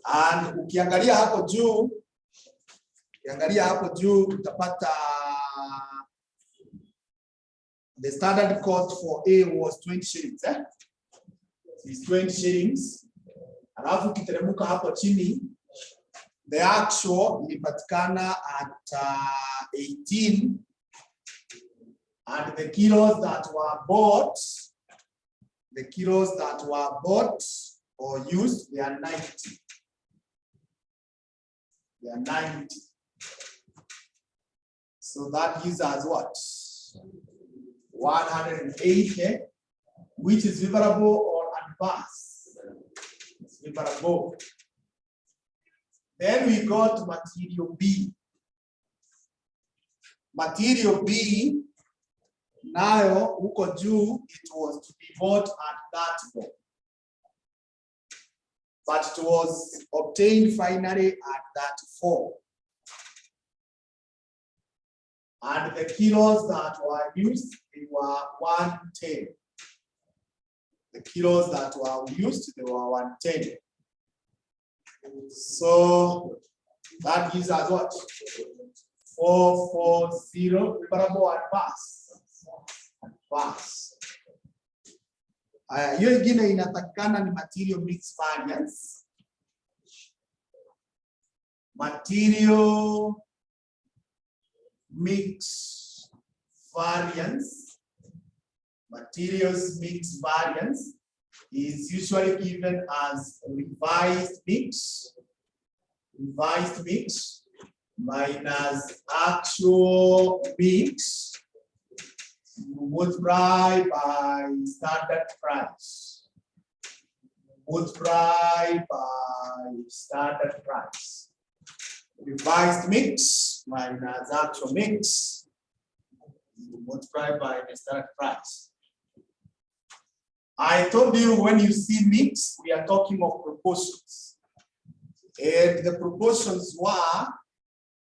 and ukiangalia hapo juu utapata the standard cost for A was 20 shillings. It's 20 shillings. Alafu kiteremuka hapo chini, the actual ilipatikana at 18, and the kilos that were bought, or used, they are 90. They are 90. So that gives us what? 180, which is favorable or adverse. It's favorable. Then we got material B. Material B, nayo huko juu, it was to be bought at that point, but it was obtained finally at that 4. And the kilos that were used, they were 110. The kilos that were used, they were 110. So that gives us what? 440, favorable and pass. Hiyo ingine inatakikana ni material mix variance. Material mix variance. Materials mix variance is usually given as revised mix minus actual mix multiply by standard price. Revised mix minus actual mix multiply by the standard price. I told you when you see mix, we are talking of proportions. And the proportions were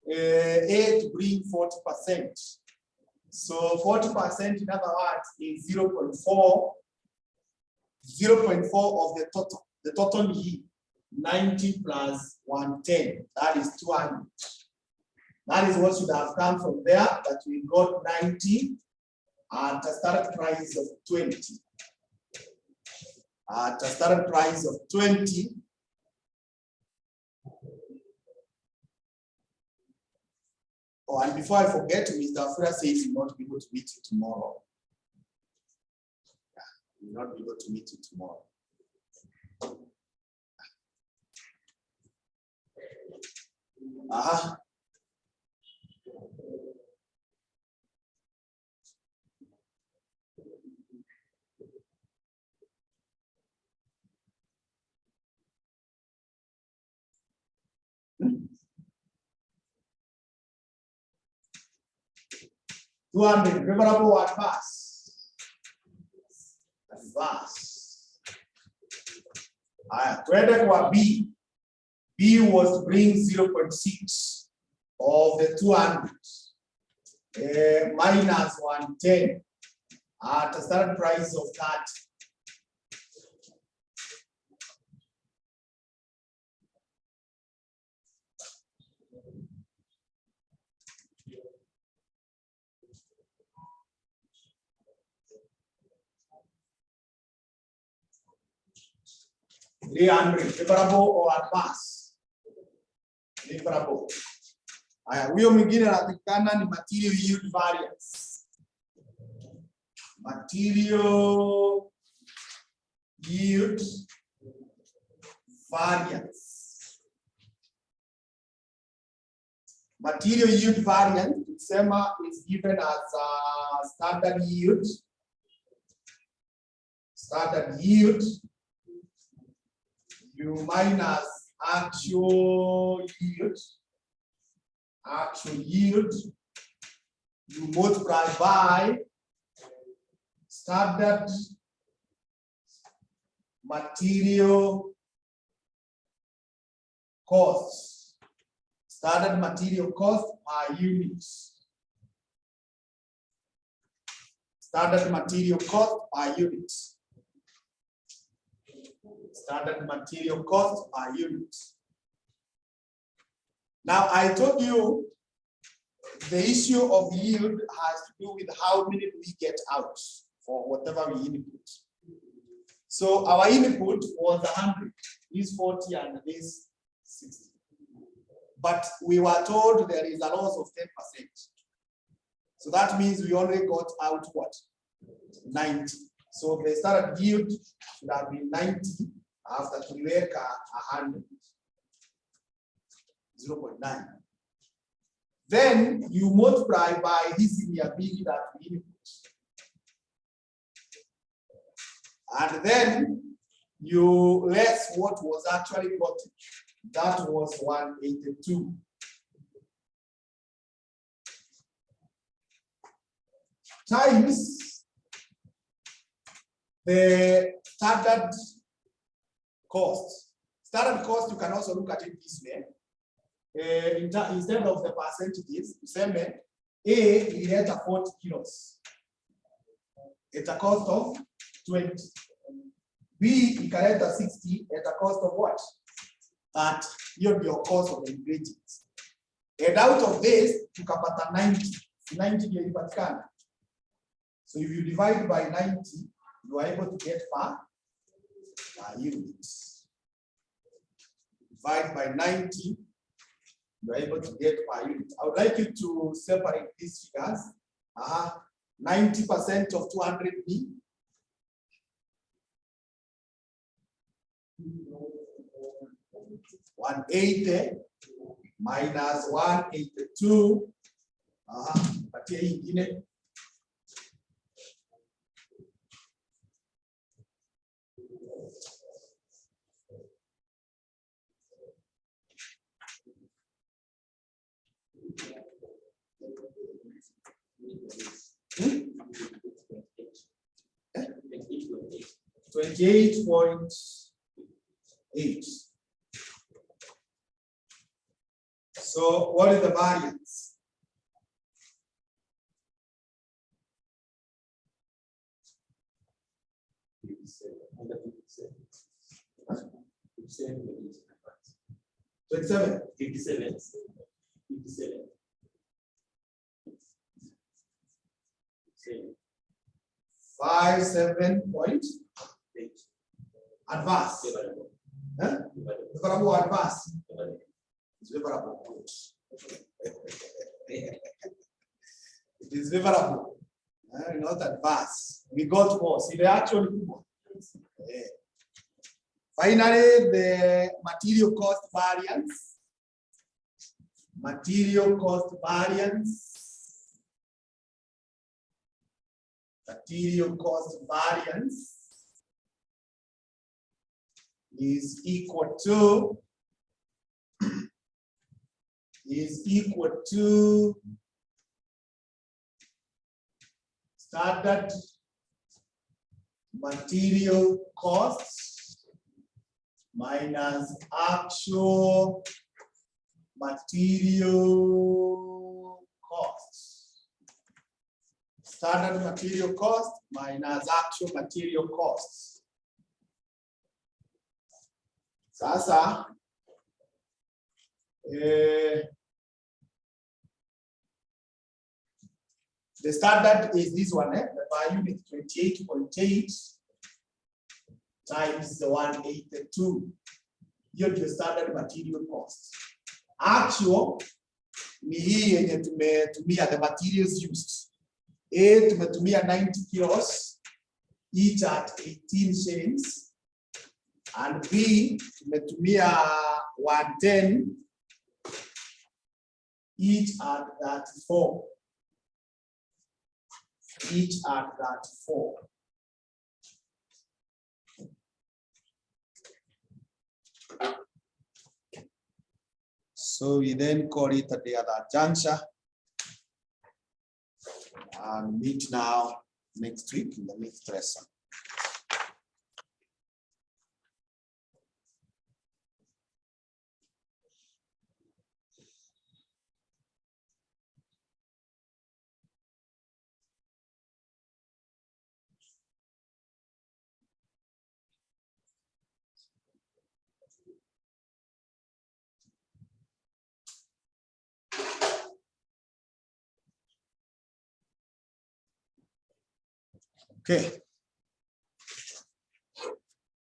A to bring 40%. So 40% in other words is 0.4. 0.4 of the total. The total here, 90 plus 110. That is 200. That is what should have come from there, but we got 90 at a starting price of 20. At a starting price of 20. Oh, and before I forget, Mr. Afura says he will not be able to meet you tomorrow. Yeah, he will not be able to meet you tomorrow. Favorable adverse. Twende kwa B. B was to bring 0.6 of the 200 minus 110 at a certain price of 30. Favorable or adverse? Favorable. Huyo mwingine anatakikana ni material yield variance. Material yield variance. Material yield variance, tusema, is given as a standard yield. Standard yield. You minus actual yield actual yield, you multiply by standard material costs. Standard material cost per unit. Standard material cost per unit. Standard material cost per unit. Now, I told you the issue of yield has to do with how many we get out for whatever we input. So our input was 100, this 40 and this 60. But we were told there is a loss of 10%. So that means we only got out what? 90. So the standard yield should have been 90 after tuliweka 100. 0.9. Then you multiply by this variability that we input. And then you less what was actually gotten. That was 182. Times the standard cost. Standard cost, you can also look at it this way. Instead of the percentages, same A is at 40 kilos. It's a cost of 20. B is at 60 at a cost of what? That you'll your cost of the ingredients. And out of this, you can put 90. 90 so if you divide by 90, you are able to get per unit. Divide by 90. You are able to get per unit. I would like you to separate these figures. 90% of 200B. $180 minus 182. Patia ingine. Hmm? 28.8. So what is the variance? $27. 57. 57.8. Advance. Huh? Favorable advance. It's favorable. It is favorable. Not advance. We got more. See, they actually more. Finally, the material cost variance. Material cost variance. Material cost variance is equal to standard material costs minus actual material costs. Standard material cost minus actual material costs. Sasa the standard is this one, the per unit 28.8 times the 182. Hiyo ndio standard material cost. Actual ni hii yenye tumetumia the materials used. A tumetumia 90 kilos each at 18 shillings, and B tumetumia 110 each at 34. Each at 34. So we then call it at the other juncture and meet now next week in the next lesson. Okay.